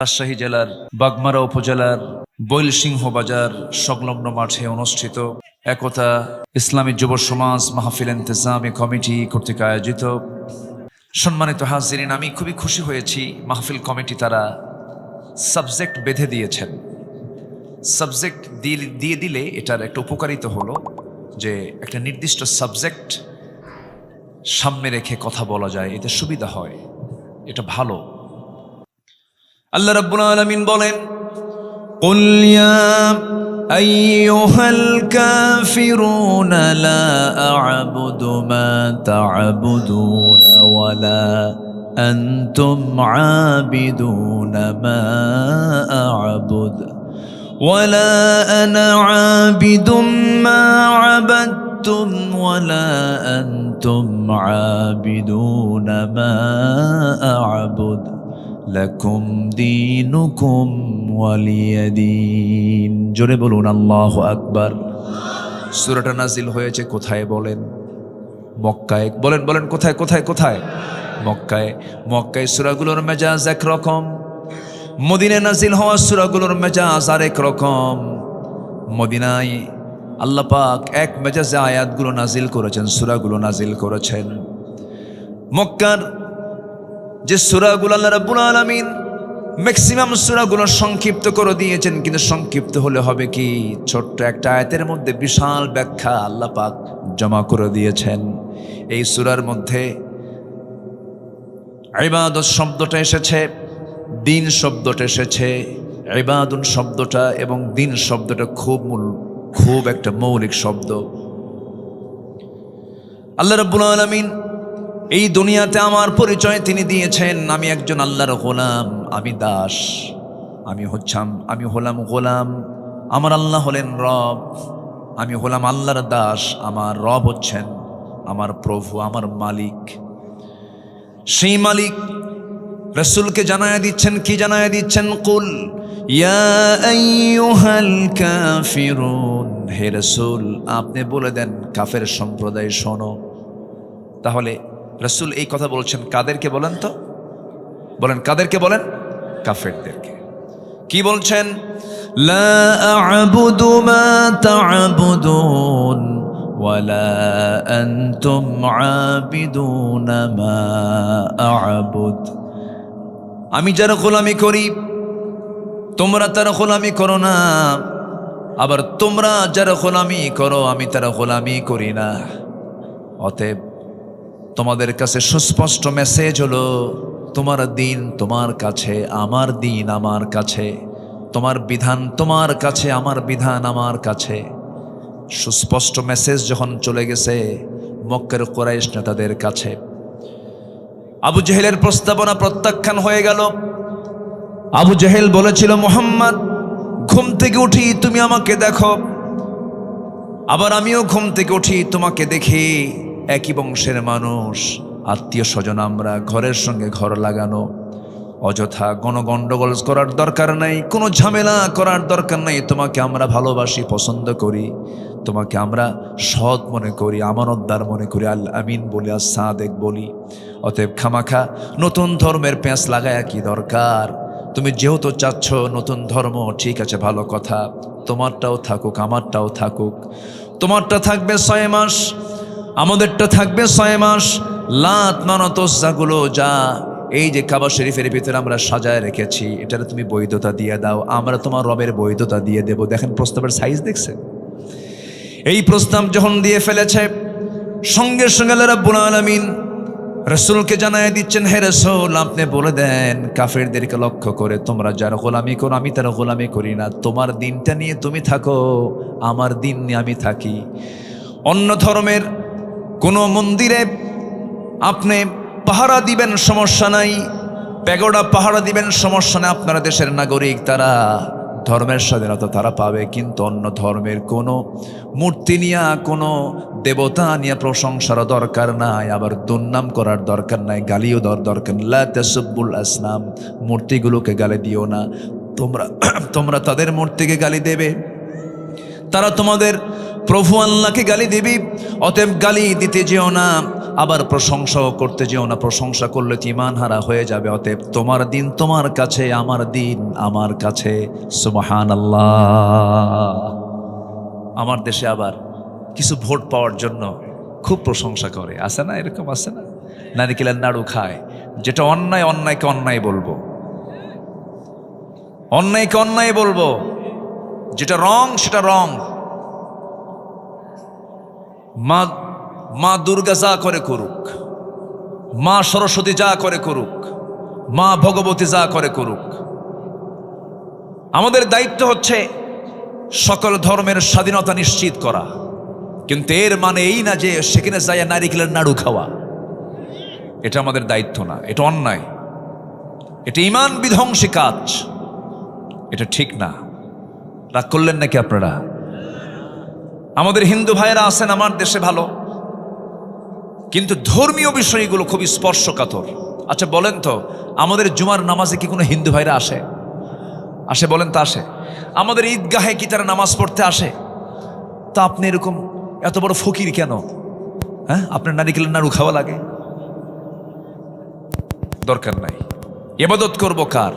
রাজশাহী জেলার বাগমারা উপজেলার বৈলসিংহ বাজার সংলগ্ন মাঠে অনুষ্ঠিত একতা ইসলামী যুব সমাজ মাহফিল ইন্তেজামি কমিটি কর্তৃক আয়োজিত। সম্মানিত হাজিরিন, আমি খুবই খুশি হয়েছি। মাহফিল কমিটি তারা সাবজেক্ট বেঁধে দিয়েছেন। সাবজেক্ট দিয়ে দিলে এটার একটা উপকারিতা হলো যে একটা নির্দিষ্ট সাবজেক্ট সামনে রেখে কথা বলা যায়, এতে সুবিধা হয়, এটা ভালো। আল্লাহ রাব্বুল আলামিন বলেন, কুল ইয়া আইয়ুহাল কাফিরুনা লা আ'বুদু মা তা'বুদুনা ওয়া লা আনতুম আবিদুনা মা আ'বুদ ওয়া লা আনা আবিদুম মা আবাদতুম ওয়া লা আনতুম আবিদুনা মা আ'বুদ লাকুম দীনুকুম ওয়ালিয়াদিন। জোরে বলুন আল্লাহু আকবার। সূরাটা নাজিল হয়েছে কোথায় বলেন? মক্কায়। বলেন বলেন, কোথায় কোথায় কোথায়? মক্কায়। মক্কায় সূরাগুলোর মেজাজ একরকম, মদিনায় নাজিল হওয়া সূরাগুলোর মেজাজ আরেক রকম। মদিনায় আল্লাহ পাক এক মেজাজে আয়াতগুলো নাজিল করেছেন, সূরাগুলো নাজিল করেছেন। মক্কার যে সূরাগুলো আল্লাহ রাব্বুল আলামিন ম্যাক্সিমাম সূরাগুলো সংক্ষিপ্ত করে দিয়েছেন, কিন্তু সংক্ষিপ্ত হলে হবে কি, ছোট্ট একটা আয়াতের মধ্যে বিশাল ব্যাখ্যা আল্লাহ পাক জমা করে দিয়েছেন। এই সূরার মধ্যে ইবাদত শব্দটা এসেছে, দিন শব্দটা এসেছে। ইবাদুন শব্দটা এবং দিন শব্দটা খুব একটা মৌলিক শব্দ। আল্লাহ রাব্বুল আলামিন এই দুনিয়াতে আমার পরিচয় তিনি দিয়েছেন, আমি একজন আল্লাহর গোলাম, আমি দাস, আমি হলাম গোলাম, আমার আল্লাহ হলেন রব। আমি হলাম আল্লাহর দাস, আমার রব হচ্ছেন আমার প্রভু, আমার মালিক। সেই মালিক রাসূলকে জানায় দিচ্ছেন, কি জানায় দিচ্ছেন? কুল ইয়া আইয়ুহাল কাফিরুন, হে রাসূল আপনি বলে দেন কাফের সম্প্রদায় শোনো। তাহলে রাসূল এই কথা বলছেন কাদেরকে বলেন তো? বলেন কাদেরকে বলেন? কাফেরদেরকে। কি বলছেন? লা আ'বুদু মা তা'বুদুন ওয়া লা আনতুম আবিদুনা মা আ'বুদ। আমি যার গোলামি করি তোমরা তার গোলামি করো না, আবার তোমরা যার গোলামি করো আমি তার গোলামি করি না। অতএব তোমাদের কাছে সুস্পষ্ট মেসেজ হলো, তোমার দিন তোমার কাছে, আমার দিন আমার কাছে, তোমার বিধান তোমার কাছে, আমার বিধান আমার কাছে। সুস্পষ্ট মেসেজ যখন চলে গেছে মক্কার কুরাইশ নেতাদের কাছে, আবু জেহেলের প্রস্তাবনা প্রত্যাখ্যান হয়ে গেল। আবু জেহেল বলেছিল, মুহাম্মদ ঘুম থেকে উঠি তুমি আমাকে দেখো, আবার আমিও ঘুম থেকে উঠি তোমাকে দেখি, একই বংশের মানুষ, আত্মীয় স্বজন আমরা, ঘরের সঙ্গে ঘর লাগানো। অযথা গণ্ডগোল করার দরকার নাই, কোনো ঝামেলা করার দরকার নাই। তোমাকে আমরা ভালোবাসি, পছন্দ করি, তোমাকে আমরা সৎ মনে করি, আমানতদার মনে করি, আল আমিন বলি, আর সাদেক বলি। অতএব খামাখা নতুন ধর্মের পেঁচ লাগায়া কি দরকার? তুমি যেহেতু চাচ্ছ নতুন ধর্ম, ঠিক আছে, ভালো কথা, তোমারটাও থাকুক আমারটাও থাকুক। তোমারটা থাকবে 6 মাস, আমাদেরটা থাকবে 6 মাস। লাত মানত ওজ্জাগুলো যা এই যে কাবা শরীফের ভিতরে আমরা সাজায় রেখেছি, এটার তুমি বৈধতা দিয়ে দাও, আমরা তোমার রবের বৈধতা দিয়ে দেব। দেখেন প্রস্তাবের সাইজ দেখছেন? এই প্রস্তাব যখন দিয়ে ফেলেছে, সঙ্গে সঙ্গে আল্লাহ রাব্বুল আলামিন রাসূলকে জানায় দিচ্ছেন, হে রাসূল আপনি বলে দেন কাফেরদেরকে লক্ষ্য করে, তোমরা যার গোলামি করো আমি তার গোলামি করি না। তোমার দিনটা নিয়ে তুমি থাকো, আমার দিন নিয়ে আমি থাকি। অন্য ধর্মের কোনো মন্দিরে আপনি পাহারা দিবেন সমস্যা নাই, প্যাগোডা পাহারা দিবেন সমস্যা নাই, আপনারা দেশের নাগরিক, তারা ধর্মের স্বাধীনতা তারা পাবে। কিন্তু অন্য ধর্মের কোনো মূর্তি নিয়ে, কোনো দেবতা নিয়ে প্রশংসার দরকার নাই, আবার দুর্নাম করার দরকার নাই, গালিও দরকার নাই। লা তাসুব্বুল আসনাম, মূর্তিগুলোকে গালি দিও না। তোমরা তাদের মূর্তিকে গালি দেবে, তারা তোমাদের প্রভু আল্লাহকে গালি দিবি, অতএব গালি দিতে যেও না। আবার প্রশংসাও করতে যেও না, প্রশংসা করলে তো ঈমান হারা হয়ে যাবে। অতএব তোমার দিন তোমার কাছে, আমার দিন আমার কাছে। সুবহানাল্লাহ। আমার দেশে আবার কিছু ভোট পাওয়ার জন্য খুব প্রশংসা করে, আছে না? এরকম আছে না? নারিকেলের নাড়ু খায়। যেটা অন্যায়, অন্যায়কে অন্যায় বলবো, অন্যায়কে অন্যায় বলবো, যেটা রং সেটা রং। মা দুর্গা যা করে করুক, মা সরস্বতী যা করে করুক, মা ভগবতী যা করে করুক, আমাদের দায়িত্ব হচ্ছে সকল ধর্মের স্বাধীনতা নিশ্চিত করা। কিন্তু এর মানে এই না যে সেখানে যাইয়া নারিকেলের নাড়ু খাওয়া। এটা আমাদের দায়িত্ব না, এটা অন্যায়, এটা ঈমান বিধ্বংসী কাজ, এটা ঠিক না। রাগ করলেন নাকি আপনারা? আমাদের হিন্দু ভাইয়েরা আছেন আমার দেশে ভালো, কিন্তু ধর্মীয় বিষয়গুলো খুবই স্পর্শকাতর। আচ্ছা বলেন তো, আমাদের জুমার নামাজে কি কোনো হিন্দু ভাইরা আসে? আসে বলেন তো? আসে। আমাদের ঈদগাহে কি তারা নামাজ পড়তে আসে? তা আপনি এরকম এত বড় ফকির কেন? হ্যাঁ, আপনার নারিকেলের নাড়ু খাওয়া লাগে? দরকার নাই। ইবাদত করব কার?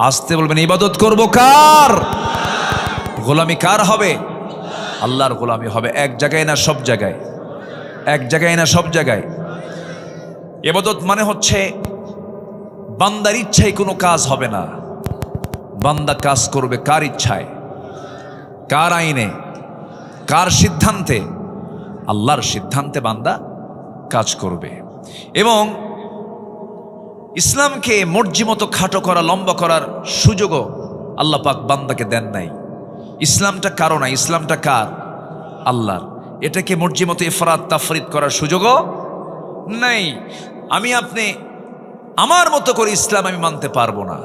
আসতে বলবেন, ইবাদত করব কার? গোলামি কার হবে? আল্লাহর গোলামি হবে। এক জায়গায় না সব জায়গায়? এক জায়গায় না সব জায়গায়? ইবাদত মানে হচ্ছে বান্দার ইচ্ছায় কোনো কাজ হবে না, বান্দা কাজ করবে কার ইচ্ছায়, কার আইনে, কার সিদ্ধান্তে? আল্লাহর সিদ্ধান্তে বান্দা কাজ করবে। এবং ইসলামকে মর্জি মতো খাটো করা, লম্বা করার সুযোগও আল্লাহ পাক বান্দাকে দেন নাই। ইসলামটা কারো না, ইসলামটা কার? আল্লাহর। এটাকে মর্জি মতো ইফরাত তাফরিদ করার সুযোগও নাই। আমি আপনি আমার মতো করে ইসলাম আমি মানতে পারবো না।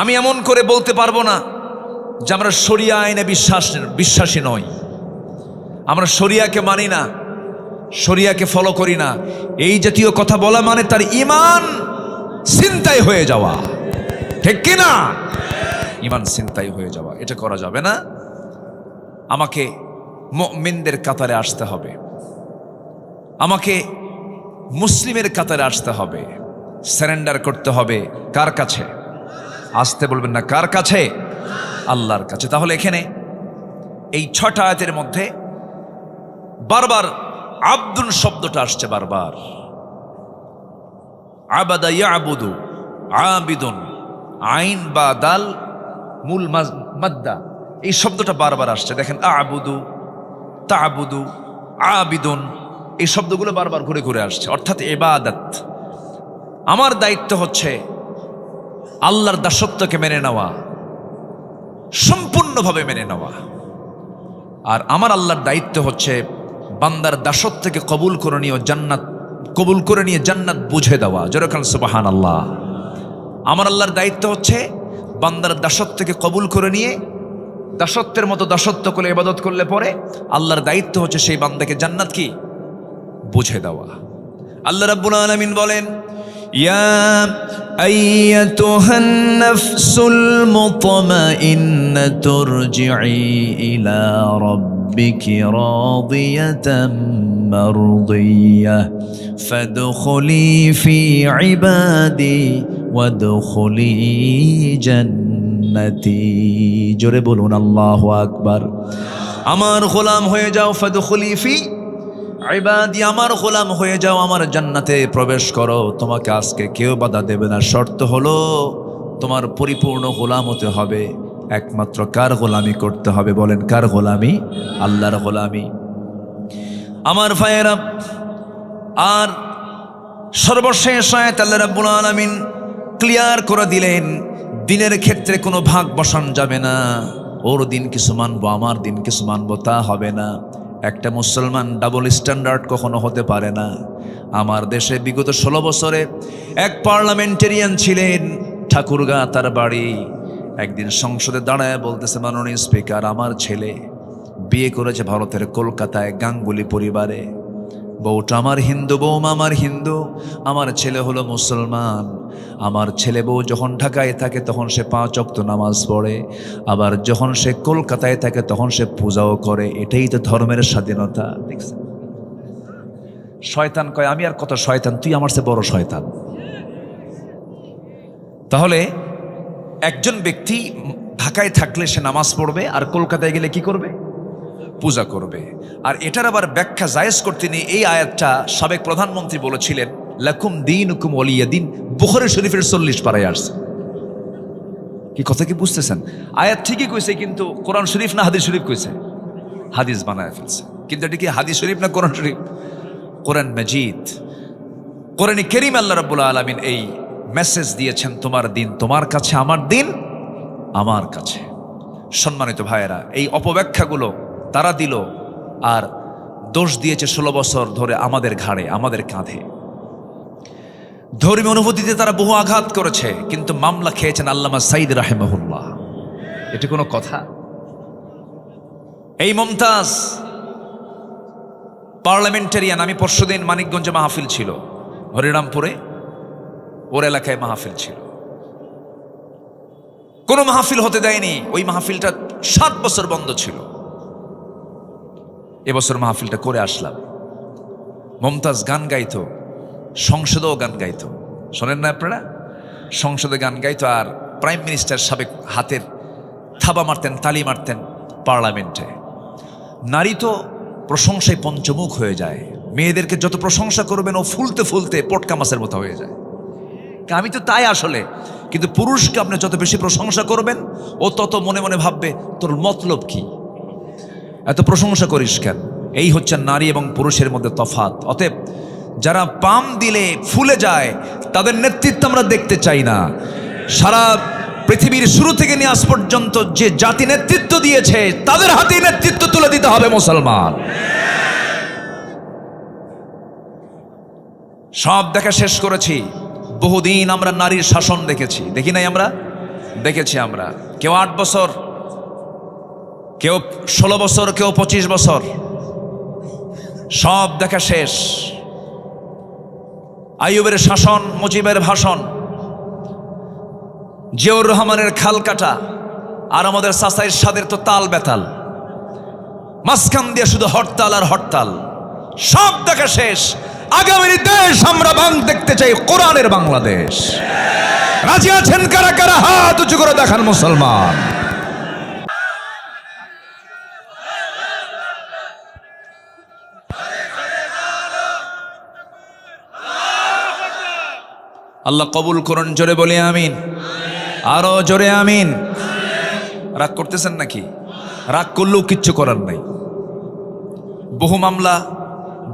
আমি এমন করে বলতে পারবো না যে আমরা শরিয়া আইনে বিশ্বাসী নই, আমরা শরিয়াকে মানি না, শরিয়াকে ফলো করি না। এই জাতীয় কথা বলা মানে তার ঈমান ছিনতাই হয়ে যাওয়া, ঠিক কি না? ঈমান ছিনতাই হয়ে যাওয়া, এটা করা যাবে না। আমাকে মুমিনদের কাতারে আসতে হবে, আমাকে মুসলিমের কাতারে আসতে হবে, সারেন্ডার করতে হবে। কার কাছে? আসতে বলবেন না, কার কাছে? আল্লাহর কাছে। তাহলে এখানে এই 6টা আয়াতের মধ্যে বারবার আব্দুন শব্দটা আসছে, বারবার। আবাদা ইয়াবুদু, আবিদুন, আইন বা দাল মূল মাদ্দা, এই শব্দটা বারবার আসছে। দেখেন, আবুদু, তাবুদু, আবিদুন, এই শব্দগুলো বারবার ঘুরে ঘুরে আসছে, অর্থাৎ ইবাদত। আমার দায়িত্ব হচ্ছে আল্লাহর দাসত্বকে মেনে নেওয়া, সম্পূর্ণভাবে মেনে নেওয়া। আর আমার আল্লাহর দায়িত্ব হচ্ছে বান্দার দাসত্বকে কবুল করে নিয়ে জান্নাত, কবুল করে নিয়ে জান্নাত বুঝে দেওয়া। যেরকম সুবহানাল্লাহ। আমার আল্লাহর দায়িত্ব হচ্ছে বান্দার দাসত্বকে কবুল করে নিয়ে দাসত্বের মতো দাসত্ব করে ইবাদত করলে পরে আল্লাহর দায়িত্ব হচ্ছে সেই বান্দাকে জান্নাত কি বুঝে দেওয়া। আল্লাহ রাব্বুল আলামিন বলেন, ইয়া আইয়াতুহান নাফসুল মুতমাইন্নাতু ইরজিই ইলা রাব্বিকি রাদিয়াতাম মারদিয়াহ ফাদখুলি ফি ইবাদি ওয়াদখুলি জান্নাতি। জোরে বলুন আল্লাহু আকবার। আমার গোলাম হয়ে যাও, ফাদখুলি ফি ইবাদি, আমার গোলাম হয়ে যাও, আমার জান্নাতে প্রবেশ করো। তোমাকে আজকে কেউ বাধা দেবে না। শর্ত হলো তোমার পরিপূর্ণ গোলাম হতে হবে। একমাত্র কার গোলামি করতে হবে? বলেন, কার গোলামি? আল্লাহর গোলামি। আমার ভাইয়েরা, আর সর্বশেষ আয়াত আল্লাহ রাব্বুল আলামিন ক্লিয়ার করে দিলেন, দিনের ক্ষেত্রে কোনো ভাগ বসান যাবে না। ওর দিন কিছু মানবো, আমার দিন কিছু মানবো, তা হবে না। একটা মুসলমান ডাবল স্ট্যান্ডার্ড কখনো হতে পারে না। আমার দেশে বিগত 16 বছরে এক পার্লামেন্টেরিয়ান ছিলেন, ঠাকুরগা তার বাড়ি। একদিন সংসদে দাঁড়ায় বলতেছে, মাননীয় স্পিকার, আমার ছেলে বিয়ে করেছে ভারতের কলকাতায় গাঙ্গুলি পরিবারে। বউটা আমার হিন্দু, বউমা আমার হিন্দু, আমার ছেলে হলো মুসলমান। আমার ছেলে বউ যখন ঢাকায় থাকে তখন সে 5 ওয়াক্ত নামাজ পড়ে, আবার যখন সে কলকাতায় থাকে তখন সে পূজাও করে। এটাই তো ধর্মের স্বাধীনতা। দেখছেন? শয়তান কয়, আমি আর কত শয়তান, তুই আমার চেয়ে বড় শয়তান। তাহলে একজন ব্যক্তি ঢাকায় থাকলে সে নামাজ পড়বে, আর কলকাতায় গেলে কি করবে? পূজা করবে। আর এটার আবার ব্যাখ্যা জায়েজ করতে নিয়ে এই আয়াতটা সাবেক প্রধানমন্ত্রী বলেছিলেন, লাকুম দীনুকুম ওয়ালিয়া দিন, বুখারী শরীফের 40 পারায় আসছে। কি কথা কি বুঝতেছেন? আয়াত ঠিকই কইছে, কিন্তু কোরআন শরীফ না হাদিস শরীফ কইছে? হাদিস বানায় ফেলছে। কিন্তু এটা কি হাদিস শরীফ না কোরআন শরীফ? কোরআন মাজিদ, কোরআনে কারীম আল্লাহ রাব্বুল আলামিন এই মেসেজ দিয়েছেন, তোমার দিন তোমার কাছে, আমার দিন আমার কাছে। সম্মানিত ভাইয়েরা, এই অপব্যাখ্যাগুলো তারা দিল, আর দোষ দিয়েছে 16 বছর ধরে আমাদের ঘাড়ে, আমাদের কাঁধে। ধর্মীয় অনুভূতিতে তারা বহু আঘাত করেছে, কিন্তু মামলা খেয়েছেন আল্লামা সাঈদ রাহিমাহুল্লাহ। এটা কোনো কথা? এই মুমতাজ পার্লামেন্টারিয়ান, আমি পরশুদিন মানিকগঞ্জে মাহফিল ছিল, হরিরামপুরে ওর এলাকায় মাহফিল ছিল। কোনো মাহফিল হতে দেয়নি, ওই মাহফিলটা 7 বছর বন্ধ ছিল। এবছর মাহফিলটা করে আসলাম। মুমতাজ গান গাইতো, সংসদেও গান গাইতো, শোনেন না আপনারা? সংসদে গান গাইতো, আর প্রাইম মিনিস্টার সাবেক হাতের থাবা মারতেন, তালি মারতেন পার্লামেন্টে। নারী তো প্রশংসায় পঞ্চমুখ হয়ে যায়, মেয়েদেরকে যত প্রশংসা করবেন ও ফুলতে ফুলতে পটকা মাছের মতো হয়ে যায়। আমি তো তাই আসলে, কিন্তু পুরুষকে আপনি যত বেশি প্রশংসা করবেন ও তত মনে মনে ভাববে তোর মতলব কি, এত প্রশংসা করিস কেন? এই হচ্ছে নারী এবং পুরুষের মধ্যে তফাৎ। অতএব যারা পাম দিলে ফুলে যায় তাদের নেতৃত্ব আমরা দেখতে চাই না। সারা পৃথিবীর শুরু থেকে নিয়ে আজ পর্যন্ত যে জাতি নেতৃত্ব দিয়েছে তাদের হাতেই নেতৃত্ব তুলে দিতে হবে মুসলমান। সব দেখা শেষ করেছি। বহুদিন আমরা নারীর শাসন দেখেছি, দেখি নাই? আমরা দেখেছি। আমরা কেউ 8 বছর, কেউ 16 বছর, কেউ 25 বছর, সব দেখা শেষ। আইয়ুবের শাসন, মুজিবের ভাষণ, জিয়াউর রহমানের খাল কাটা, আর আমাদের চাচাইর সাদের তো তাল বেতাল, মাঝখান দিয়ে শুধু হরতাল আর হরতাল। সব দেখা শেষ। আগামীর দেশ আমরা দেখতে চাই কোরআনের বাংলাদেশ। রাজি আছেন কারা কারা? হাত উঁচু করে দেখান মুসলমান। আল্লাহ কবুল করুন, জোরে বলি আমিন, আরো জোরে আমিন। রাগ করতেছেন নাকি? রাগ করলেও কিচ্ছু করার নাই। বহু মামলা,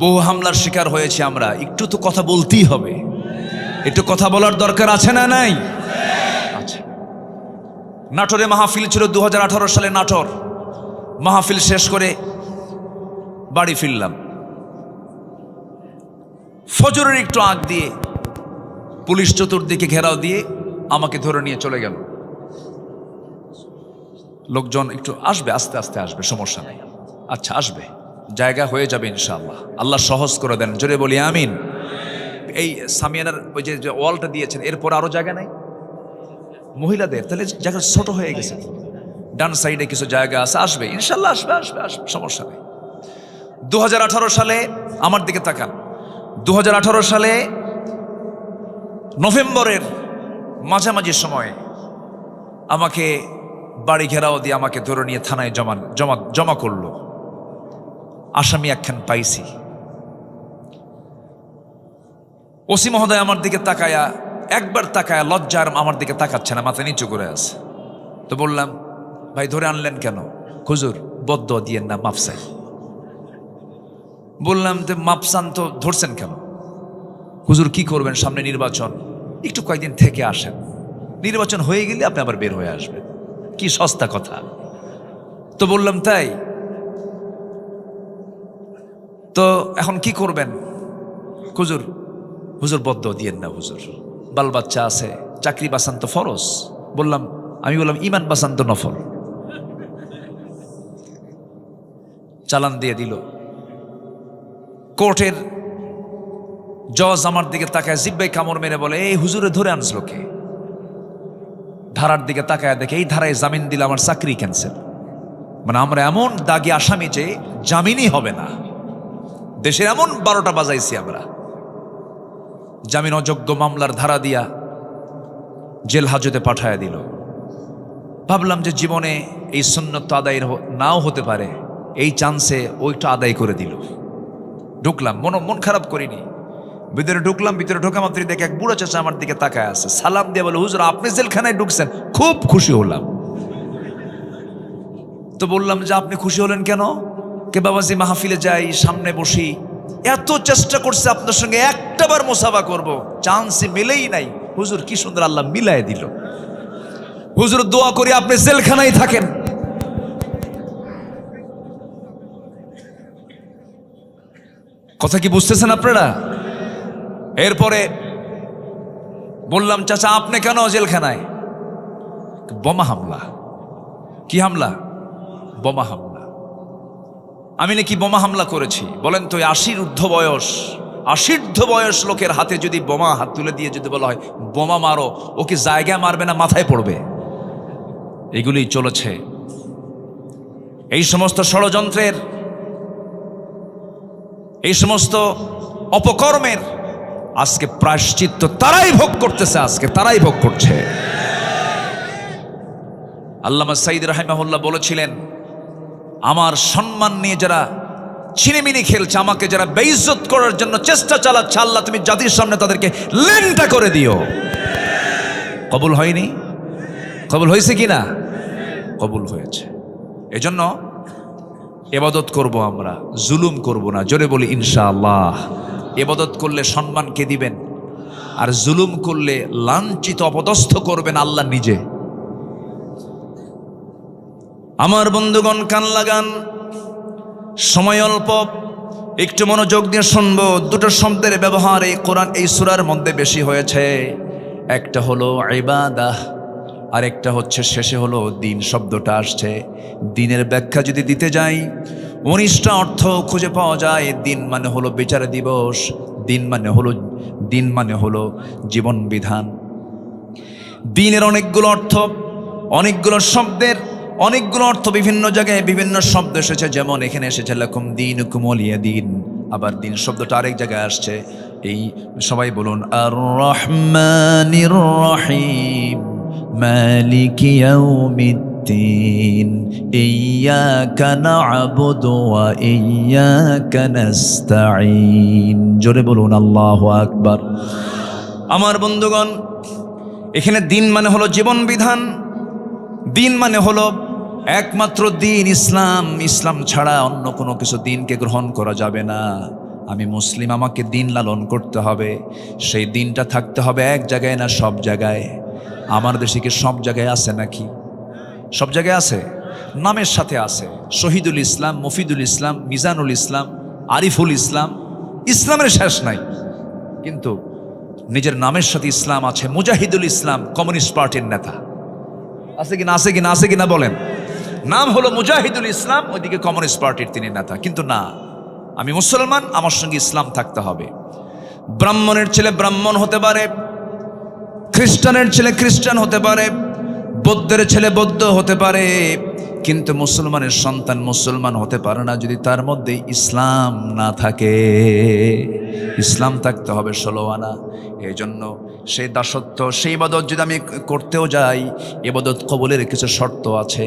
বহু হামলার শিকার হয়েছে আমরা। একটু তো কথা বলতেই হবে, একটু কথা বলার দরকার আছে না নাই? আচ্ছা, নাটোরে মাহফিল ছিল 2018 সালে। নাটোর মাহফিল শেষ করে বাড়ি ফিরলাম। ফজরের একটু আগ দিয়ে পুলিশ চতুর্দিকে ঘেরাও দিয়ে আমাকে ধরে নিয়ে চলে গেল। লোকজন একটু আসবে, আস্তে আস্তে আসবে, সমস্যা নেই। আচ্ছা, আসবে, জায়গা হয়ে যাবে ইনশাআল্লাহ। আল্লাহ সহজ করে দেন, জোরে বলি আমিন। এই সামিয়ানার ওই যে ওয়ালটা দিয়েছেন, এরপর আরো জায়গা নাই মহিলাদের, তাহলে জায়গা ছোট হয়ে গেছে। ডান সাইডে কিছু জায়গা আছে, আসবে ইনশাআল্লাহ, আসবে আসবে আসবে, সমস্যা নেই। 2018 সালে আমার দিকে তাকান। 2018 সালে নভেম্বরের মাঝামাঝি সময়ে আমাকে বাড়ি ঘেরাও দিয়ে আমাকে ধরে নিয়ে থানায় জমা করলো। আসামি একখান পাইছি। ওসি মহোদয় আমার দিকে তাকায়া, একবার তাকায়া লজ্জার আমার দিকে তাকাচ্ছে না, মাথা নিচু করে আছে। তো বললাম, ভাই ধরে আনলেন কেন? হুজুর বদ্দুয়া দিয়েন না, মাফ চাই। বললাম, তো মাপসান তো ধরছেন কেন? হুজুর কি করবেন, সামনে নির্বাচন, একটু কয়েকদিন থেকে আসেন, নির্বাচন হয়ে গেলে আপনি আবার বের হয়ে আসবেন। কি সস্তা কথা। তো বললাম, তাই? তো এখন কি করবেন? হুজুর বদ্দুয়া দিয়েন না হুজুর, বাল বাচ্চা আছে, চাকরি বাঁচান তো ফরজ। আমি বললাম ইমান বাঁচান তো নফল। চালান দিয়ে দিল। কোর্টের জজ আমার দিকে তাকায় জিব্বাই কামড় মেরে বলে, এই হুজুরে ধরে আনছিল কে? ধারার দিকে তাকায় দেখে এই ধারায় জামিন দিলে আমার চাকরি ক্যান্সেল। মানে আমরা এমন দাগি আসামি যে জামিনই হবে না। দেশের এমন 12টা বাজাইছি আমরা। জামিন অযোগ্য মামলার ধারা দিয়া জেল হাজতে পাঠায়া দিল। ভাবলাম যে জীবনে এই সুন্নত আদায় নাও হতে পারে, এই চান্সে ওইটা আদায় করে দিল। ঢুকলাম, মন খারাপ করিনি, ভিতরে ঢুকলাম। ভিতরে ঢোকা মাত্রই দেখে এক বুড়ো চাচা আমার দিকে তাকায় আছে, সালাম দিয়ে বলে, হুজুর আপনি জেলখানায় ঢুকছেন? খুব খুশি হলাম। তো বললাম যে আপনি খুশি হলেন কেন? কে বাবাজি মাহফিলে যাই, সামনে বসি, এত চেষ্টা করছে আপনার সঙ্গে একটাবার মোসাফা করব, চান্সই মিলেই নাই। হুজুর কি সুন্দর আল্লাহ মিলাই দিল। হুজুর দোয়া করি আপনি জেলখানায় থাকেন। কথা কি বুঝতেছেন আপনারা? এরপরে বললাম, চাচা আপনি কেন জেলখানায়? বোমা হামলা। কি হামলা? বোমা হামলা। আমি নাকি বোমা হামলা করেছি? বলেন তো 80 ঊর্ধ্ব বয়স লোকের হাতে যদি বোমা হাত তুলে দিয়ে যদি বলা হয় বোমা মারো, ও কি জায়গায় মারবে না মাথায় পড়বে? এগুলি চলেছে। এই সমস্ত ষড়যন্ত্রের, এই সমস্ত অপকর্মের আজকে প্রায়শ্চিত্ত তারাই ভোগ করতেছে, আজকে তারাই ভোগ করছে। আল্লামা সাঈদ রাহিমাহুল্লাহ বলেছিলেন, আমার সম্মান নিয়ে যারা ছিনিমিনি খেলছে, আমাকে যারা বেইজ্জত করার জন্য চেষ্টা চালাচ্ছে, আল্লাহ তুমি জাতির সামনে তাদেরকে লেনটা করে দিও। কবুল হয়নি? কবুল হয়েছে কিনা? কবুল হয়েছে। এজন্য ইবাদত করব, আমরা জুলুম করব না। জোরে বলি ইনশাআল্লাহ। ইবাদত করলে সম্মান কে দিবেন? আর জুলুম করলে লাঞ্ছিত অপদস্থ করবেন আল্লাহ নিজে। আমার বন্ধুগণ কান লাগান, সময় অল্প, একটু মনোযোগ দিয়ে শুনবো। দুটো শব্দের ব্যবহার এই কোরআন এই সূরার মধ্যে বেশি হয়েছে। একটা হলো ইবাদাহ, আর একটা হচ্ছে শেষে হলো দিন শব্দটা আসছে। দিনের ব্যাখ্যা যদি দিতে যাই, 19টা অর্থ খুঁজে পাওয়া যায়। দিন মানে হলো বিচার দিবস, দিন মানে হলো জীবন বিধান। দিনের অনেকগুলো অর্থ, অনেকগুলো শব্দের অনেকগুলো অর্থ বিভিন্ন জায়গায় বিভিন্ন শব্দ এসেছে। যেমন এখানে এসেছে লাকুম দীনুকুম ওয়ালিয়া দিন, আবার দিন শব্দটা আরেক জায়গায় আসছে। এই সবাই বলুন আর রহমানির রহিম মালিকি ইয়াউমিদ্দিন ইয়্যাকা না'বুদু ওয়া ইয়্যাকা নাস্তাঈন। জোরে বলুন আল্লাহু আকবার। আমার বন্ধুগণ, এখানে দিন মানে হলো জীবন বিধান, দিন মানে হলো একমাত্র দিন ইসলাম। ইসলাম ছাড়া অন্য কোনো কিছু দিনকে গ্রহণ করা যাবে না। আমি মুসলিম, আমাকে দিন লালন করতে হবে। সেই দিনটা থাকতে হবে এক জায়গায় না সব জায়গায়। আমার দেশে কি সব জায়গায় আছে নাকি? সব জায়গায় আছে, নামের সাথে আছে। শহীদুল ইসলাম, মফিদুল ইসলাম, মিজানুল ইসলাম, আরিফুল ইসলাম, ইসলামের শেষ নাই। কিন্তু নিজের নামের সাথে ইসলাম আছে। মুজাহিদুল ইসলাম কমিউনিস্ট পার্টির নেতা, আছে কিনা? আছে কিনা? আছে কিনা বলেন। নাম হলো মুজাহিদুল ইসলাম, ওইদিকে কমিউনিস্ট পার্টির তিনি নেতা। কিন্তু না, আমি মুসলমান, আমার সঙ্গে ইসলাম থাকতে হবে। ব্রাহ্মণের ছেলে ব্রাহ্মণ হতে পারে, খ্রিস্টানের ছেলে খ্রিস্টান হতে পারে, বৌদ্ধের ছেলে বৌদ্ধ হতে পারে, কিন্তু মুসলমানের সন্তান মুসলমান হতে পারে না যদি তার মধ্যে ইসলাম না থাকে। ইসলাম থাকতে হবে 16 আনা। এই জন্য সেই দাসত্ব, সেই ইবাদত যদি আমি করতেও যাই, ইবাদত কবুলের কিছু শর্ত আছে।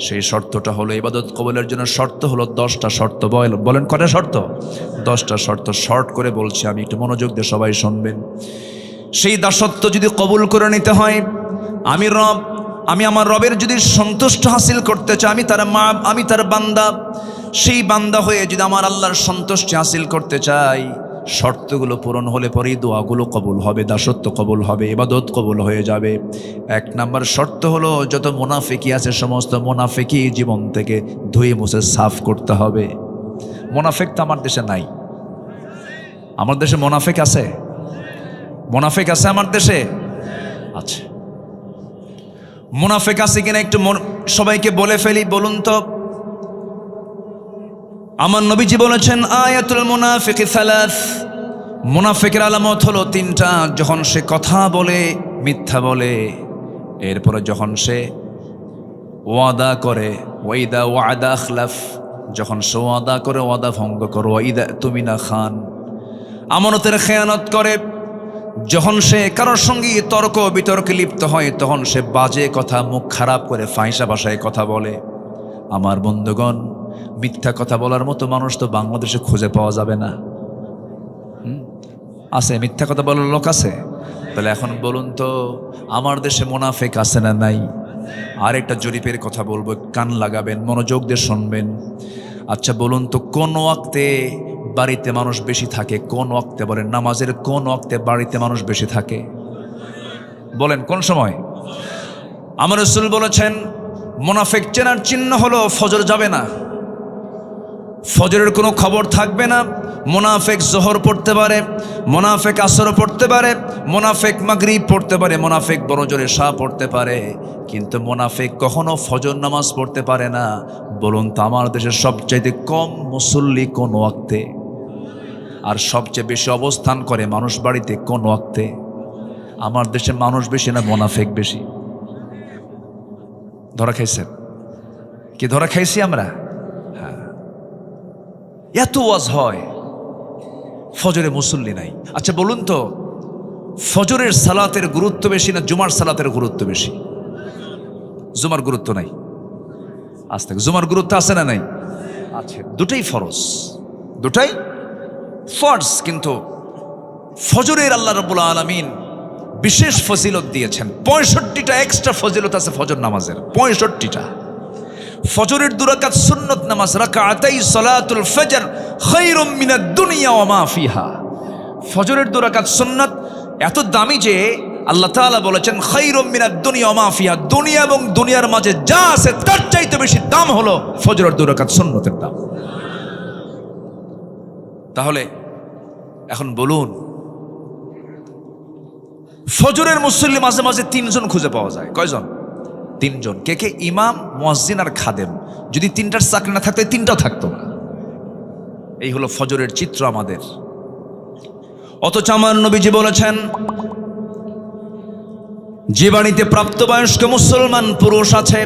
সেই শর্তটা হলো, ইবাদত কবুলের জন্য শর্ত হলো 10টা শর্ত। বলেন কটা শর্ত? 10টা শর্ত। শর্ট করে বলছি আমি, একটু মনোযোগ দিয়ে সবাই শুনবেন। সেই দাসত্ব যদি কবুল করে নিতে হয়, আমি আমার রবের যদি সন্তুষ্ট হাসিল করতে চাই, আমি তার বান্দা, সেই বান্দা হয়ে যদি আমার আল্লাহর সন্তুষ্টি হাসিল করতে চাই, শর্তগুলো পূরণ হলে পরেই দোয়াগুলো কবুল হবে, দাসত্ব কবুল হবে, ইবাদত কবুল হয়ে যাবে। 1 নাম্বার শর্ত হলো, যত মুনাফিকি আছে সমস্ত মুনাফিকি জীবন থেকে ধুয়ে মুছে সাফ করতে হবে। মুনাফিক তো আমার দেশে নাই। আমার দেশে মুনাফিক আছে? মুনাফিক আছে আমার দেশে? আছে। মুনাফিক আছে কিনা একটু সবাইকে বলে ফেলি, বলুন তো। আমার নবীজি বলেছেন, আয়াতুল মুনাফিকি 3। মুনাফিকের আলামত হলো 3টা। যখন সে কথা বলে মিথ্যা বলে, এরপরে যখন সে ওয়াদা করে, ওয়াইদা ওয়াদা আখলাফ, যখন সে ওয়াদা করে ওয়াদা ভঙ্গ করো, ইদা তুমিনা খান, আমানতের খেয়ানত করে, যখন সে কারোর সঙ্গে তর্ক বিতর্কে লিপ্ত হয় তখন সে বাজে কথা, মুখ খারাপ করে ফাহিশা ভাষায় কথা বলে। আমার বন্ধুগণ, মিথ্যা কথা বলার মতো মানুষ তো বাংলাদেশে খুঁজে পাওয়া যাবে না। আছে মিথ্যা কথা বলার লোক আছে? তাহলে এখন বলুন তো, আমার দেশে মুনাফিক আছে না নাই? আরেকটা জরিপের কথা বলবো, কান লাগাবেন, মনোযোগ দিয়ে শুনবেন। আচ্ছা বলুন তো, কোন ওয়াক্তে বাড়িতে মানুষ বেশি থাকে? কোন ওয়াক্তে বলেন? নামাজের কোন ওয়াক্তে বাড়িতে মানুষ বেশি থাকে? বলেন কোন সময়? আমার রাসূল বলেছেন, মুনাফিক চেনার চিহ্ন হলো ফজর যাবে না, ফজরের কোনো খবর থাকবে না। মুনাফিক জোহর পড়তে পারে, মুনাফিক আসর পড়তে পারে, মুনাফিক মাগরিব পড়তে পারে, মুনাফিক বড় জোরে শাহ পড়তে পারে, কিন্তু মুনাফিক কখনো ফজর নামাজ পড়তে পারে না। বলুন তো, আমার দেশের সবচাইতে কম মুসল্লি কোন ওয়াক্তে? আর সবচেয়ে বেশি অবস্থান করে মানুষ বাড়িতে কোন ওয়াক্তে? আমার দেশে মানুষ বেশি না মুনাফিক বেশি? ধরা খাইছেন কি? ধরা খাইছি আমরা। হ্যাঁ, এত ওয়াজ হয়, ফজরে মুসল্লি নাই। আচ্ছা বলুন তো, ফজরের সালাতের গুরুত্ব বেশি না জুমার সালাতের গুরুত্ব বেশি? জুমার গুরুত্ব নাই। আজ থেকে জুমার গুরুত্ব আছে না নাই? আছে। দুটাই ফরজ, দুটাই ফরজ, কিন্তু ফজরের আল্লাহ রাব্বুল আলামিন বিশেষ ফজিলত দিয়েছেন। 65টা এক্সট্রা ফজিলত আছে ফজর নামাজের, 65টা। ফজরের 2 রাকাত সুন্নত নামাজ, রাকাতাই সালাতুল ফজর খায়রুম মিনাদ দুনিয়া ওয়া মা ফিহা। ফজরের 2 রাকাত সুন্নত এত দামি যে আল্লাহ তাআলা বলেছেন খায়রুম মিনাদ দুনিয়া ওয়া মা ফিহা, দুনিয়া এবং দুনিয়ার মাঝে যা আছে তার চাইতে বেশি দাম হলো ফজরের 2 রাকাত সুন্নতের দাম। তাহলে এখন বলুন, ফজরের মুসল্লি মাঝে মাঝে 3 জন খুঁজে পাওয়া যায়। কয়জন? 3 জন। কে কে? ইমাম, মুয়াজ্জিন আর খাদেম। যদি 3টার চাকরি না থাকতো, 3টাও থাকতো না। এই হলো ফজরের চিত্র আমাদের। অথচ আমার নবীজি বলেছেন, যে বাড়িতে প্রাপ্তবয়স্ক মুসলমান পুরুষ আছে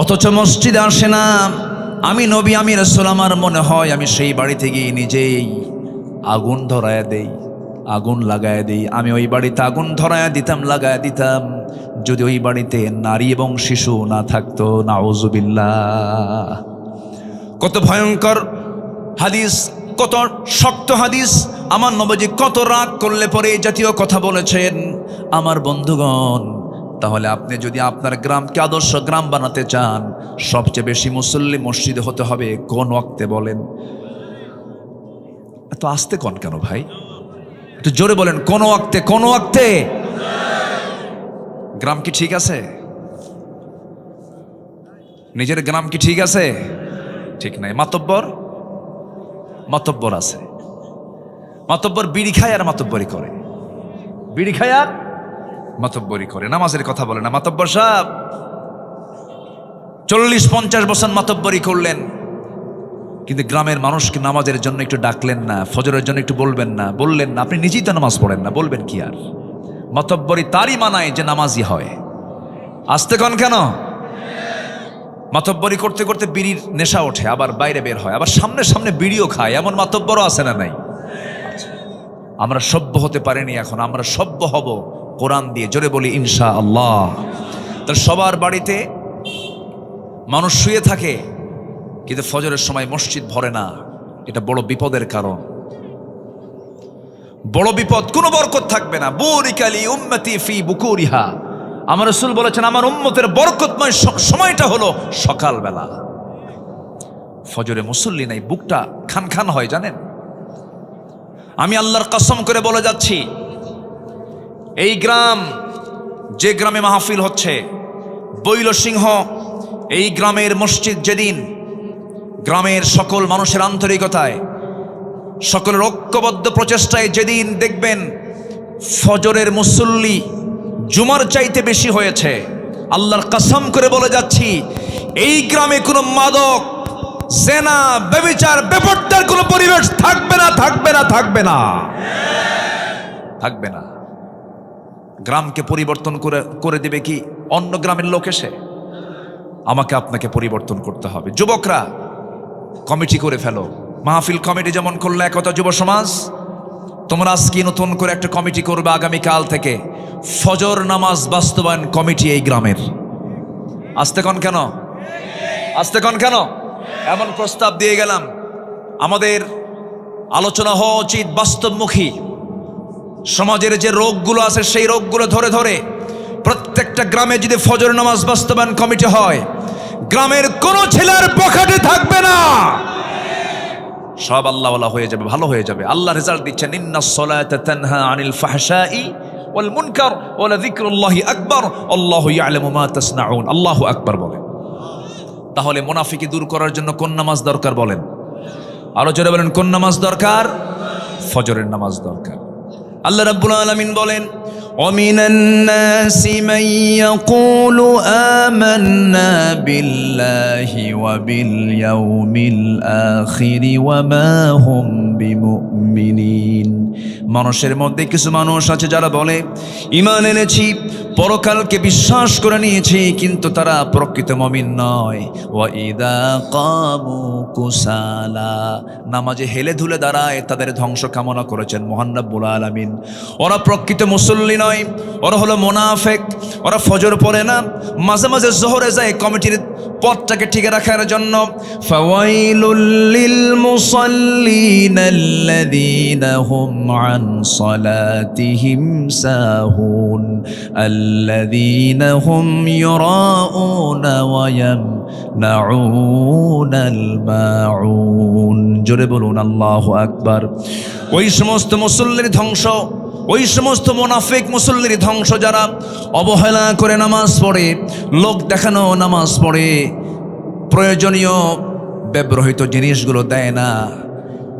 অথচ মসজিদে আসে না, আমি নবী, আমি রাসূল, আমার মনে হয় আমি সেই বাড়িতে গিয়ে নিজেই আগুন ধরায়া দেই, আগুন লাগায় দিই। আমি ওই বাড়িতে আগুন ধরায়া দিতাম, লাগায় দিতাম, যদি ওই বাড়িতে নারী এবং শিশু না থাকতো। নাউজুবিল্লাহ। কত ভয়ঙ্কর হাদিস, কত শক্ত হাদিস। আমার নবীজি কত রাগ করলে পরে এই জাতীয় কথা বলেছেন। আমার বন্ধুগণ, তাহলে আপনি যদি আপনার গ্রামকে আদর্শ গ্রাম বানাতে চান, সবচেয়ে বেশি মুসল্লি মসজিদে হতে হবে কোন ওয়াক্তে? বলেন। এত আস্তে কোন কেন ভাই? একটু জোরে বলেন, কোন ওয়াক্তে? কোন ওয়াক্তে? গ্রাম কি ঠিক আছে? নিজের গ্রাম কি ঠিক আছে? ঠিক নাই। মাতব্বর, মাতব্বর আছে। মাতব্বর বিড়ি খায় আর মাতব্বরি করে, বিড়ি খায় আর মাতব্বরি করে। নামাজের কথা বলে না। মাতব্বর সাহেব 40-50 বছর মাতব্বরি করলেন, কিন্তু গ্রামের মানুষকে নামাজের জন্য একটু ডাকলেন না, ফজরের জন্য একটু বলবেন না, বললেন না। আপনি নিজেই তো নামাজ পড়েন না, বলবেন কি আর? মাতব্বরি তারই মানায় যে নামাজি হয়। আসতে কন কেন? মাতব্বরি করতে করতে বিড়ির নেশা ওঠে, আবার বাইরে বের হয়, আবার সামনে সামনে বিড়িও খায়। এমন মাতব্বরও আছে না নাই? আমরা সভ্য হতে পারিনি, এখন আমরা সভ্য হব কোরআন দিয়ে। জোরে বলি ইনশাআল্লাহ। তাহলে সবার বাড়িতে মানুষ শুয়ে থাকে, কিন্তু ফজরের সময় মসজিদ ভরে না। এটা বড় বিপদের কারণ, বড় বিপদ। কোনো বরকত থাকবে না। বুরিকালি উম্মতি ফি বুকুরিহা। আমার রাসূল বলেছেন, আমার উম্মতের বরকতময় সময়টা হলো সকালবেলা। ফজরে মুসল্লি নাই, বুকটা খান খান হয়। জানেন, আমি আল্লাহর কসম করে বলে যাচ্ছি, এই গ্রাম, যে গ্রামে মাহফিল হচ্ছে বৈলসিংহ, এই গ্রামের মসজিদ যেদিন গ্রামের সকল মানুষের আন্তরিকতায়, সকলের ঐক্যবদ্ধ প্রচেষ্টায় যেদিন দেখবেন ফজরের মুসল্লি জুমার চাইতে বেশি হয়েছে, আল্লাহর কসম করে বলে যাচ্ছি, এই গ্রামে কোনো মাদক, জেনা, ব্যভিচার, বেপরদার কোনো পরিবেশ থাকবে না, থাকবে না, থাকবে না, থাকবে না। গ্রামকে পরিবর্তন করে দেবে কি অন্য গ্রামের লোক এসে? আমাকে আপনাকে পরিবর্তন করতে হবে। যুবকরা, কমিটি করে ফেলো। মাহফিল কমিটি যেমন করলে একতা যুব সমাজ, তোমরা আজকে নতুন করে একটা কমিটি করবে আগামীকাল থেকে, ফজর নামাজ বাস্তবায়ন কমিটি এই গ্রামের। আসতে কন কেন, আসতে কন কেন? এমন প্রস্তাব দিয়ে গেলাম। আমাদের আলোচনা হওয়া উচিত বাস্তবমুখী। সমাজের যে রোগগুলো আছে সেই রোগগুলো ধরে ধরে প্রত্যেকটা গ্রামে যদি ফজর নামাজ বাস্তবায়ন কমিটি হয়, গ্রামের কোনো ছেলের পকেটে থাকবে না, সব আল্লাহওয়ালা হয়ে যাবে, ভালো হয়ে যাবে। আল্লাহ রেজাল্ট দিচ্ছেন, ইন্নাস সালাতা তানহা আনিল ফাহশাই ওয়াল মুনকার ওয়া লাযিকরুল্লাহি আকবার আল্লাহু ইয়ালামু মা তাসনাউন। আল্লাহু আকবার বলেন। তাহলে মুনাফিকি দূর করার জন্য কোন নামাজ দরকার বলেন? আরো জোরে বলেন, কোন নামাজ দরকার? ফজরের নামাজ দরকার। আল্লাহ রাব্বুল আলামিন বলেন, وَمِنَ النَّاسِ مَن يَقُولُ آمَنَّا بِاللَّهِ وَبِالْيَوْمِ الْآخِرِ وَمَا هُمْ بِمُؤْمِنِينَ। মানুষের মধ্যে কিছু মানুষ আছে যারা বলে ঈমান এনেছি, পরকালকে বিশ্বাস করে নিয়েছি, কিন্তু তারা প্রকৃত মুমিন নয়। ওয়াইদা কামু কুসালা, নামাজে হেলে ধুলে দাঁড়ায়, তাদের ধ্বংস কামনা করেছেন মহান রব্বুল আলামিন। ওরা প্রকৃত মুসল্লি নয়, ওরা হলো মুনাফিক। ওরা ফজর পড়ে না, মাঝে মাঝে জোহরে যায় কমিটির পথটাকে ঠিক রাখার জন্য। ফাওয়াইলুল লিল মুসাল্লিন আল্লাযীনা হুম আন সালাতিহিম সাহুন আল্লাযীনা হুম ইউরাউনা ওয়া ইয়ামনাউনাল মাউন। জোরে বলুন আল্লাহু আকবার। ওই সমস্ত মুসল্লির ধ্বংস, ওই সমস্ত মুনাফিক মুসল্লির ধ্বংস যারা অবহেলা করে নামাজ পড়ে, লোক দেখানো নামাজ পড়ে, প্রয়োজনীয় ব্যবহৃত জিনিসগুলো দেয় না।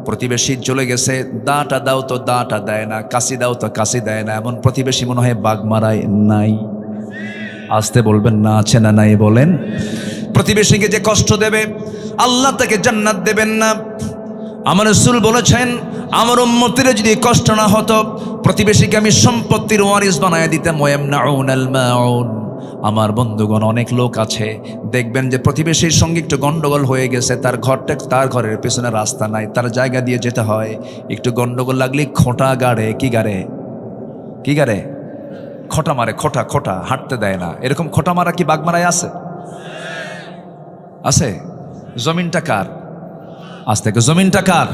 প্রতিবেশী চলে গেছে, দাটা দাও তো দাটা দেয় না, কাশি দাও তো কাশি দেয় না, এমন প্রতিবেশী মনে হয় বাগমারায় নাই। আসতে বলবেন না, আছে না নাই বলেন। প্রতিবেশীকে যে কষ্ট দেবে আল্লাহ তাকে জান্নাত দেবেন না। আমার রাসূল বলেছেন, আমার উম্মতের যদি কষ্ট না হতো, প্রতিবেশীকে আমি সম্পত্তির ওয়ারিস বানায় দিতাম। ওয়ায়ামনাউনাল মাউন। আমার বন্ধুগণ, অনেক লোক আছে দেখবেন যে প্রতিবেশীর সঙ্গে একটু গন্ডগোল হয়ে গেছে, তার ঘরটা, তার ঘরের পেছনে রাস্তা নাই, তার জায়গা দিয়ে যেতে হয়, একটু গন্ডগোল লাগলে খোঁটা গাড়ে, কি গাড়ে, কি গাড়ে, খোঁটা মারে, খোঁটা খোঁটা, হাঁটতে দেয় না। এরকম খোঁটা মারা কি বাগমারায় আছে? আছে? জমিনটা কার? আজ থেকে জমিনটা কার?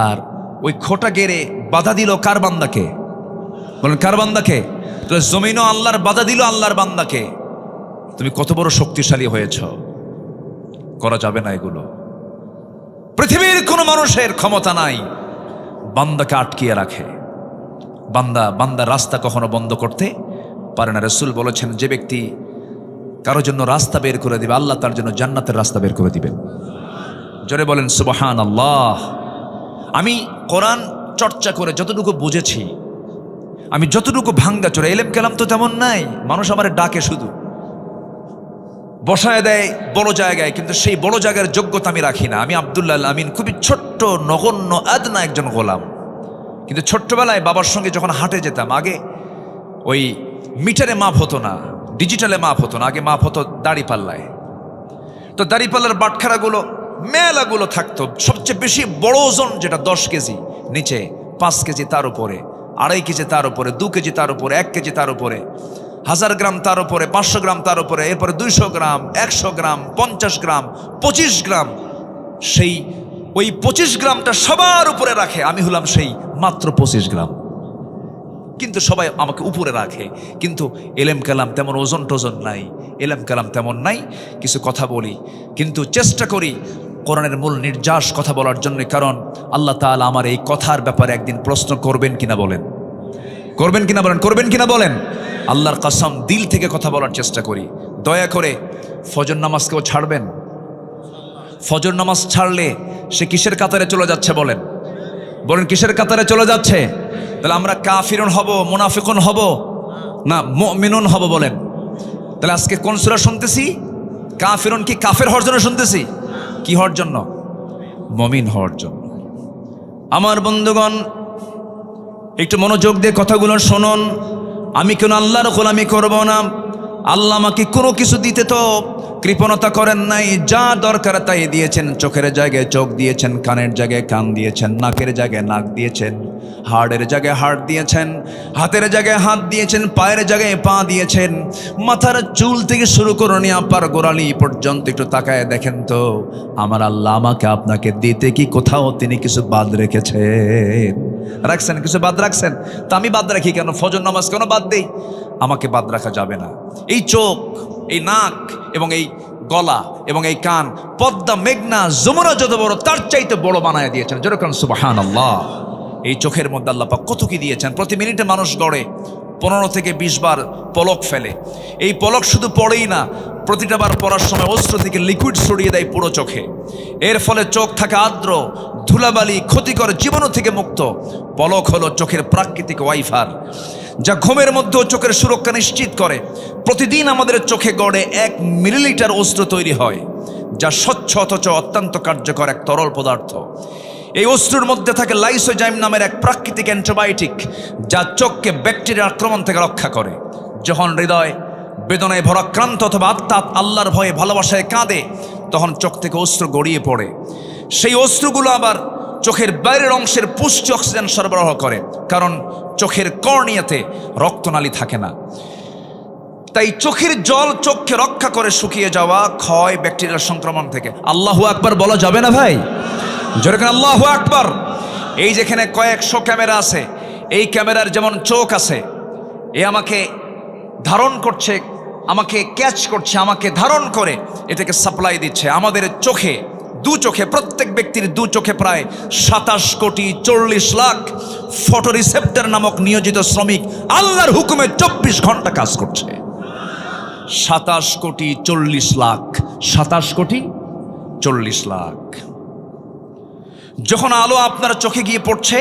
আর ওই খোঁটা গেড়ে বাধা দিল কার বান্দাকে? বলেন, কার বান্দাকে? তো জমিনও আল্লাহর, বাধা দিল আল্লাহর বান্দাকে। তুমি কত বড় শক্তিশালী হয়েছ, করা যাবে না এগুলো। পৃথিবীর কোনো মানুষের ক্ষমতা নাই বান্দাকে আটকিয়ে রাখে। বান্দা রাস্তা কখনো বন্ধ করতে পারে না। রাসূল বলেছেন, যে ব্যক্তি কারো জন্য রাস্তা বের করে দিবে, আল্লাহ তার জন্য জান্নাতের রাস্তা বের করে দিবেন। জোরে বলেন সুবহানাল্লাহ। আমি কোরআন চর্চা করে যতটুকু বুঝেছি, আমি যতটুকু ভাঙ্গা চোরা, এলেম কালাম তো তেমন নাই, মানুষ আমার ডাকে, শুধু বসায় দেয় বড় জায়গায়, কিন্তু সেই বড় জায়গার যোগ্যতা আমি রাখি না। আমি আব্দুল্লাহ আল আমিন, খুবই ছোট্ট নগণ্য আদনা একজন গোলাম। কিন্তু ছোট্টবেলায় বাবার সঙ্গে যখন হাঁটে যেতাম, আগে ওই মিটারে মাপ হতো না, ডিজিটালে মাপ হতো না, আগে মাপ হতো দাড়ি পাল্লায়। তো দাড়ি পাল্লার বাটখারাগুলো, মেলাগুলো থাকতো। সবচেয়ে বেশি বড় ওজন যেটা 10 কেজি, নিচে 5 কেজি, তার উপরে 2.5 কেজি, তার উপরে 2 কেজি, তার উপরে 1 কেজি, তার উপরে 1000 গ্রাম, তার উপরে 500 গ্রাম, তার উপরে এরপরে 200 গ্রাম, 100 গ্রাম, 50 গ্রাম, 25 গ্রাম। সেই ওই 25 গ্রামটা সবার উপরে রাখে, আমি হলাম সেই মাত্র 25 গ্রাম। কিন্তু সবাই আমাকে উপরে রাখে। কিন্তু এলেম কালাম তেমন ওজন টোজন নাই, এলেম কালাম তেমন নাই। কিছু কথা বলি, কিন্তু চেষ্টা করি কোরআনের মূল নির্যাস কথা বলার জন্য। কারণ আল্লাহ তাআলা আমার এই কথার ব্যাপারে একদিন প্রশ্ন করবেন কিনা বলেন, করবেন কিনা বলেন, করবেন কিনা বলেন। আল্লাহর কসম, দিল থেকে কথা বলার চেষ্টা করি। দয়া করে ফজর নামাজকেও ছাড়বেন। ফজর নামাজ ছাড়লে সে কিসের কাতারে চলে যাচ্ছে বলেন, বলেন কিসের কাতারে চলে যাচ্ছে? তাহলে আমরা কাফিরুন হব, মুনাফিকুন হব না মুমিনুন হব বলেন? তাহলে আজকে কোন সূরা শুনতেছি? কাফিরুন কি কাফের হওয়ার জন্য শুনতেছি? কি হওয়ার জন্য? মুমিন হওয়ার জন্য। আমার বন্ধুগণ, একটু মনোযোগ দিয়ে কথাগুলো শুনুন। আমি কেন আল্লাহর গোলামি করব না? আল্লাহ আমাকে কোনো কিছু দিতে তো কৃপণতা করেন নাই, যা দরকার তাই দিয়েছেন। চোখের জায়গায় চোখ দিয়েছেন, কানের জায়গায় কান দিয়েছেন, নাকের জায়গায় নাক দিয়েছেন, হাড়ের জায়গায় হাড় দিয়েছেন, হাতের জায়গায় হাত দিয়েছেন, পায়ের জায়গায় পা দিয়েছেন। মাথার চুল থেকে শুরু করে নিয়ে আপার গোড়ালি পর্যন্ত একটু তাকায় দেখেন তো, আমার আল্লাহ আমাকে আপনাকে দিতে কি কোথাও তিনি কিছু বাদ রেখেছেন? রাখছেন? কিছু বাদ রাখছেন? তা আমি বাদ রাখি কেন? ফজর নামাজ কেন বাদ দেই? আমাকে বাদ রাখা যাবে না। এই চোখ, এই নাক এবং এই গলা এবং এই কান পদ্মা, মেঘনা, যমুনা যত বড় তার চাইতে বড় বানায় দিয়েছেন। যেরকম সুবহানাল্লাহ। এই চোখের মধ্যে আল্লাহ পাক কত কি দিয়েছেন। প্রতি মিনিটে মানুষ গড়ে 15 থেকে 20 বার পলক ফেলে। এই পলক শুধু পড়েই না, প্রতিটা বার পড়ার সময় অস্ত্র থেকে লিকুইড ছড়িয়ে দেয় পুরো চোখে। এর ফলে চোখ থাকে আর্দ্র, ধুলাবালি, ক্ষতিকর জীবাণু থেকে মুক্ত। পলক হলো চোখের প্রাকৃতিক ওয়াইফার, যা ঘুমের মধ্যেও চোখের সুরক্ষা নিশ্চিত করে। প্রতিদিন আমাদের চোখে গড়ে 1 মিলিলিটার অস্ত্র তৈরি হয়, যা স্বচ্ছ অথচ অত্যন্ত কার্যকর এক তরল পদার্থ। এই অস্ত্রের মধ্যে থাকে লাইসোজাইম নামের এক প্রাকৃতিক অ্যান্টিবায়োটিক, যা চোখকে ব্যাকটেরিয়ার আক্রমণ থেকে রক্ষা করে। যখন হৃদয় বেদনায় ভরাক্রান্ত অথবা আত্মা আল্লাহর ভয়ে ভালোবাসায় কাঁদে, তখন চোখ থেকে অস্ত্র গড়িয়ে পড়ে। সেই অস্ত্রগুলো আবার চোখের বাইরের অংশের পুষ্টি অক্সিজেন সরবরাহ করে, কারণ চোখের কর্নিয়াতে রক্তনালী থাকে না। তাই চোখের জল চোখকে রক্ষা করে শুকিয়ে যাওয়া, ক্ষয়, ব্যাকটেরিয়ার সংক্রমণ থেকে। আল্লাহু আকবার বলা যাবে না ভাই? যেরকম আল্লাহু আকবার। এই যেখানে কয়েকশো ক্যামেরা আছে, এই ক্যামেরার যেমন চোখ আছে, এ আমাকে ধারণ করছে, আমাকে ক্যাচ করছে, আমাকে ধারণ করে এটাকে সাপ্লাই দিচ্ছে। আমাদের চোখে, দু চোখে, প্রত্যেক ব্যক্তির দু চোখে প্রায় 27 কোটি 40 লাখ ফটো রিসেপ্টর নামক নিয়োজিত শ্রমিক আল্লাহর হুকুমে 24 ঘন্টা কাজ করছে। 27 কোটি 40 লাখ, 27 কোটি 40 লাখ। যখন আলো আপনার চোখে গিয়ে পড়ছে,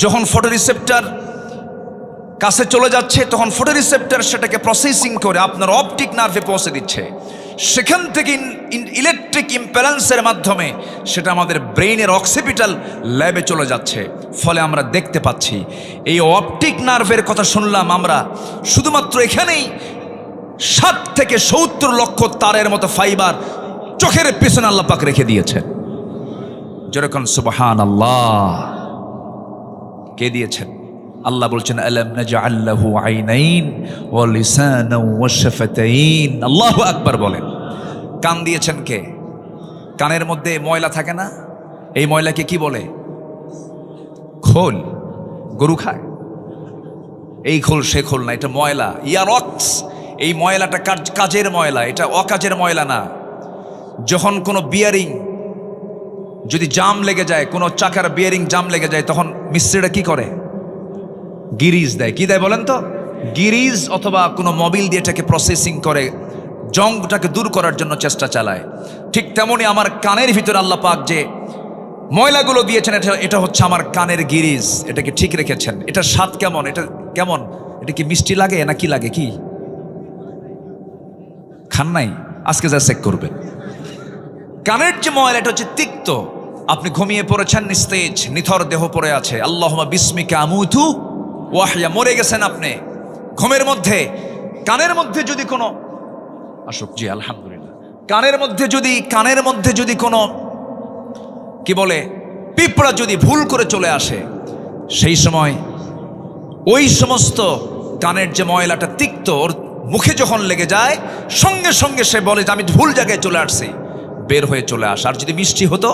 যখন ফটো রিসেপ্টর কাছে চলে যাচ্ছে, তখন ফটো রিসেপ্টর সেটাকে প্রসেসিং করে আপনার অপটিক নার্ভে পৌঁছে দিচ্ছে। সেখান থেকে ইলেকট্রিক ইম্প্যালেন্সের মাধ্যমে সেটা আমাদের ব্রেইনের অক্সিপিটাল ল্যাবে চলে যাচ্ছে। ফলে আমরা দেখতে পাচ্ছি। এই অপটিক নার্ভের কথা শুনলাম আমরা, শুধুমাত্র এখানেই 60 থেকে 70 লক্ষ তারের মতো ফাইবার চোখের পেছনে আল্লাহ পাক রেখে দিয়েছে। যেরকম সুবহানাল্লাহ। কে দিয়েছেন? আল্লাহ বলছেন, আলাম নাজআল লাহু আইনাইন ওয়া লিসানান ওয়া শাফাতাইন। আল্লাহু আকবার বলেন। কান দিয়েছেন কে? কানের মধ্যে ময়লা থাকে না? এই ময়লাকে কি বলে? খোল। গরু খায় এই খোল, সে খোল না, এটা ময়লা, ইয়ারক্স। এই ময়লাটা কাজের ময়লা, এটা অকাজের ময়লা না। যখন কোনো বিয়ারিং যদি জাম লেগে যায়, কোনো চাকার বিয়ারিং জাম লেগে যায়, তখন মিস্ত্রিরা কি করে? গিরিজ দেয়। কি দেয় বলেন তো? গিরিজ অথবা কোনো মোবিল দিয়ে এটাকে প্রসেসিং করে জংটাকে দূর করার জন্য চেষ্টা চালায়। ঠিক তেমনি আমার কানের ভিতরে আল্লাহ পাক যে ময়লাগুলো দিয়েছেন, এটা হচ্ছে আমার কানের গিরিজ। এটাকে ঠিক রেখেছেন। এটা স্বাদ কেমন? এটা কেমন? এটা কি মিষ্টি লাগে না কি লাগে? কি খান নাই? আজকে যা চেক করবেন। কানের যে ময়লা, এটা হচ্ছে তিক্ত। আপনি ঘুমিয়ে পড়েছেন, নিস্তেজ, নিথর দেহ পড়ে আছে। আল্লাহুম্মা বিসমিকা আমুতু ওয়াহইয়া, মরে গেছেন আপনি ঘুমের মধ্যে। কানের মধ্যে যদি কোনো আসুক, জি আলহামদুলিল্লাহ, কানের মধ্যে যদি কোনো কি বলে পিঁপড়া যদি ভুল করে চলে আসে, সেই সময় ওই সমস্ত কানের যে ময়লাটা তিক্ত, ওর মুখে যখন লেগে যায়, সঙ্গে সঙ্গে সে বলে যে আমি ভুল জায়গায় চলে আসছি, বের হয়ে চলে আস। আর যদি মিষ্টি হতো,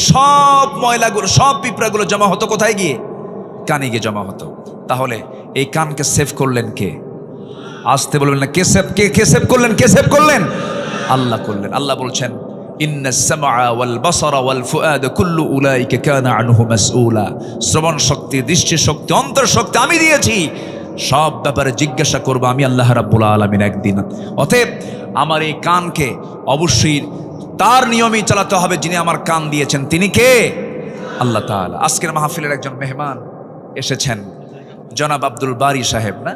সব ময়লাগুলো, সব পিঁপড়াগুলো জমা হতো কোথায় গিয়ে? কানে গিয়ে জমা হতো। তাহলে এই কানকে সেভ করলেন কে? আসতে বলবেন না, কে সেভ করলেন? কে সেভ করলেন? আল্লাহ করলেন। আল্লাহ বলছেন, ইন্নাস সামআ ওয়াল বাসারা ওয়াল ফুআদ কুল্লু উলাইকা কানা আনহু মাসউলা। শ্রবণ শক্তি, দৃষ্টি শক্তি, অন্তর শক্তি আমি দিয়েছি, সব ব্যাপারে জিজ্ঞাসা করব আমি আল্লাহ রাব্বুল আলামিন একদিন। অতএব আমার এই কানকে অবশ্যই তার নিয়মেই চালাতে হবে, যিনি আমার কান দিয়েছেন। তিনি কে? আল্লাহ তাআলা। আজকের মাহফিলের একজন মেহমান এসেছেন, জনাব আব্দুল বারী সাহেব, না?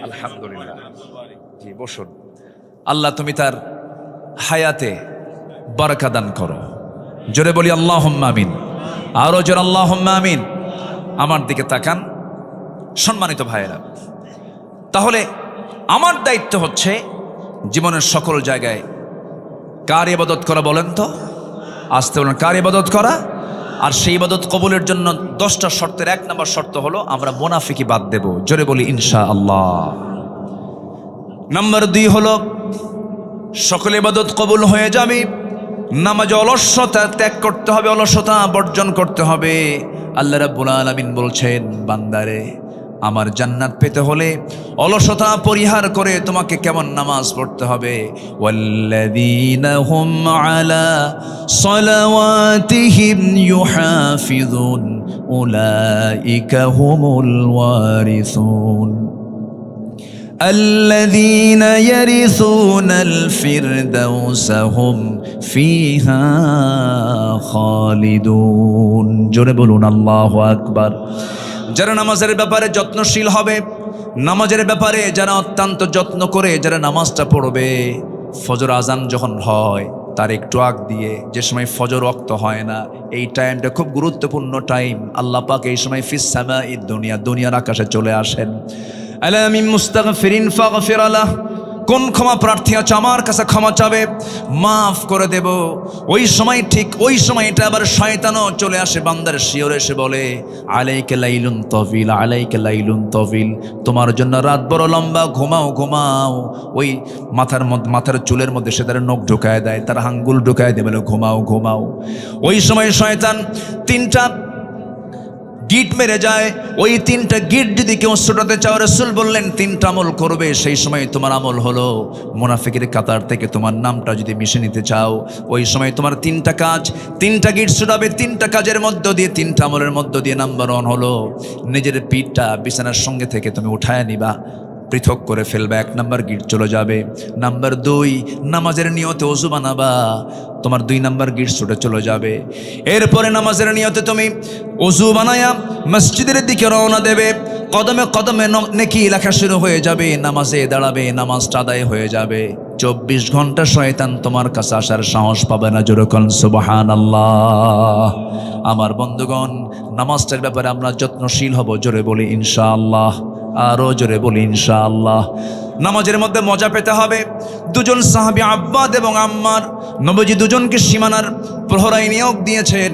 আলহামদুলিল্লাহ, জি বসুন। আল্লাহ তুমি তার হায়াতে বারাকা দান করো। জোরে বলি আল্লাহুম্মা আমিন। আরো জোরে আল্লাহুম্মা আমিন। আমার দিকে তাকান সম্মানিত ভাইয়েরা। তাহলে আমার দায়িত্ব হচ্ছে জীবনের সকল জায়গায় কার ইবাদত করা বলেন তো? আসতে বলেন, কার ইবাদত করা? আর সেই ইবাদত কবুলের জন্য 10টা শর্তের 1 নম্বর শর্ত হলো আমরা মুনাফিকি বাদ দেব। জোরে বলি ইনশাআল্লাহ। নাম্বার 2 হলো সকল ইবাদত কবুল হয়ে যাবে, নামাজে অলসতা ত্যাগ করতে হবে, অলসতা বর্জন করতে হবে। আল্লাহ রাব্বুল আলামিন বলছেন, বান্দারে আমার জান্নাত পেতে হলে অলসতা পরিহার করে তোমাকে কেমন নামাজ পড়তে হবে। ওয়াল্লাযীনা হুম আলা সালাওয়াতিহিম ইউহাফিযুন উলাইকা হুমুল ওয়ারিসুন الذين يرثون الفردوس هم فيها خالدون জোরে বলুন আল্লাহু আকবার। যারা নামাজের ব্যাপারে যত্নশীল হবে, নামাজের ব্যাপারে যারা অত্যন্ত যত্ন করে যারা নামাজটা পড়বে, ফজর আজান যখন হয় তার একটু আগ দিয়ে, যে সময় ফজর ওয়াক্ত হয় না, এই টাইমটা খুব গুরুত্বপূর্ণ টাইম। আল্লাহ পাক এই সময় ফিস সামাঈদ দুনিয়া, দুনিয়ার আকাশে চলে আসেন। আলা মিন মুস্তাগফিরিন ফাগফির লাহ, কোন ক্ষমা প্রার্থী আছে আমার কাছে ক্ষমা চাবে, মাফ করে দেব। ওই সময় ঠিক ওই সময়টা আবার শয়তানও চলে আসে বান্দার শিয়রে, এসে বলে আলাইকা লাইলুন তাওয়িল, আলাইকা লাইলুন তাওয়িল, তোমার জন্য রাত বড় লম্বা, ঘুমাও ঘুমাও। ওই মাথার চুলের মধ্যে সে তার নখ ঢুকায় দেয়, তার আঙ্গুল ঢুকায় দেয়, বলে ঘুমাও ঘুমাও। ওই সময় শয়তান 3টা গিট মেরে যায়। ওই 3টা গিট যদি কেউ ছোটাতে চাও, রাসূল বললেন 3টা আমল করবে। সেই সময় তোমার আমল হলো মুনাফিকের কাতার থেকে তোমার নামটা যদি মিশে নিতে চাও, ওই সময় তোমার 3টা কাজ, 3টা গিট ছোটাবে। 3টা কাজের মধ্য দিয়ে, 3টা আমলের মধ্য দিয়ে নাম্বার 1 হলো নিজের পিঠটা বিছানার সঙ্গে থেকে তুমি উঠায় নিবা, পৃথক করে ফেলবে, 1 নাম্বার গিট চলে যাবে। নাম্বার 2, নামাজের নিয়তে ওযু বানাবা, তোমার 2 নাম্বার গিট ছুটে চলে যাবে। এরপরে নামাজের নিয়তে তুমি ওযু বানায়া মসজিদের দিকে রওনা দেবে, কদমে কদমে নেকি লেখা শুরু হয়ে যাবে, নামাজে দাঁড়াবে, নামাজটা আদায় হয়ে যাবে। 24 ঘন্টা শয়তান তোমার কাছে আসার সাহস পাবে না। জোরে কোন সুবহানাল্লাহ। আমার বন্ধুগণ, নামাজটার ব্যাপারে আমরা যত্নশীল হব। জোরে বলি ইনশাআল্লাহ, আরো জোরে বলি ইনশাআল্লাহ। নামাজের মধ্যে মজা পেতে হবে। 2জন সাহাবী আব্বাদ এবং আম্মার, নবীজি 2জনকে সীমানার প্রহরায় নিয়োগ দিয়েছেন।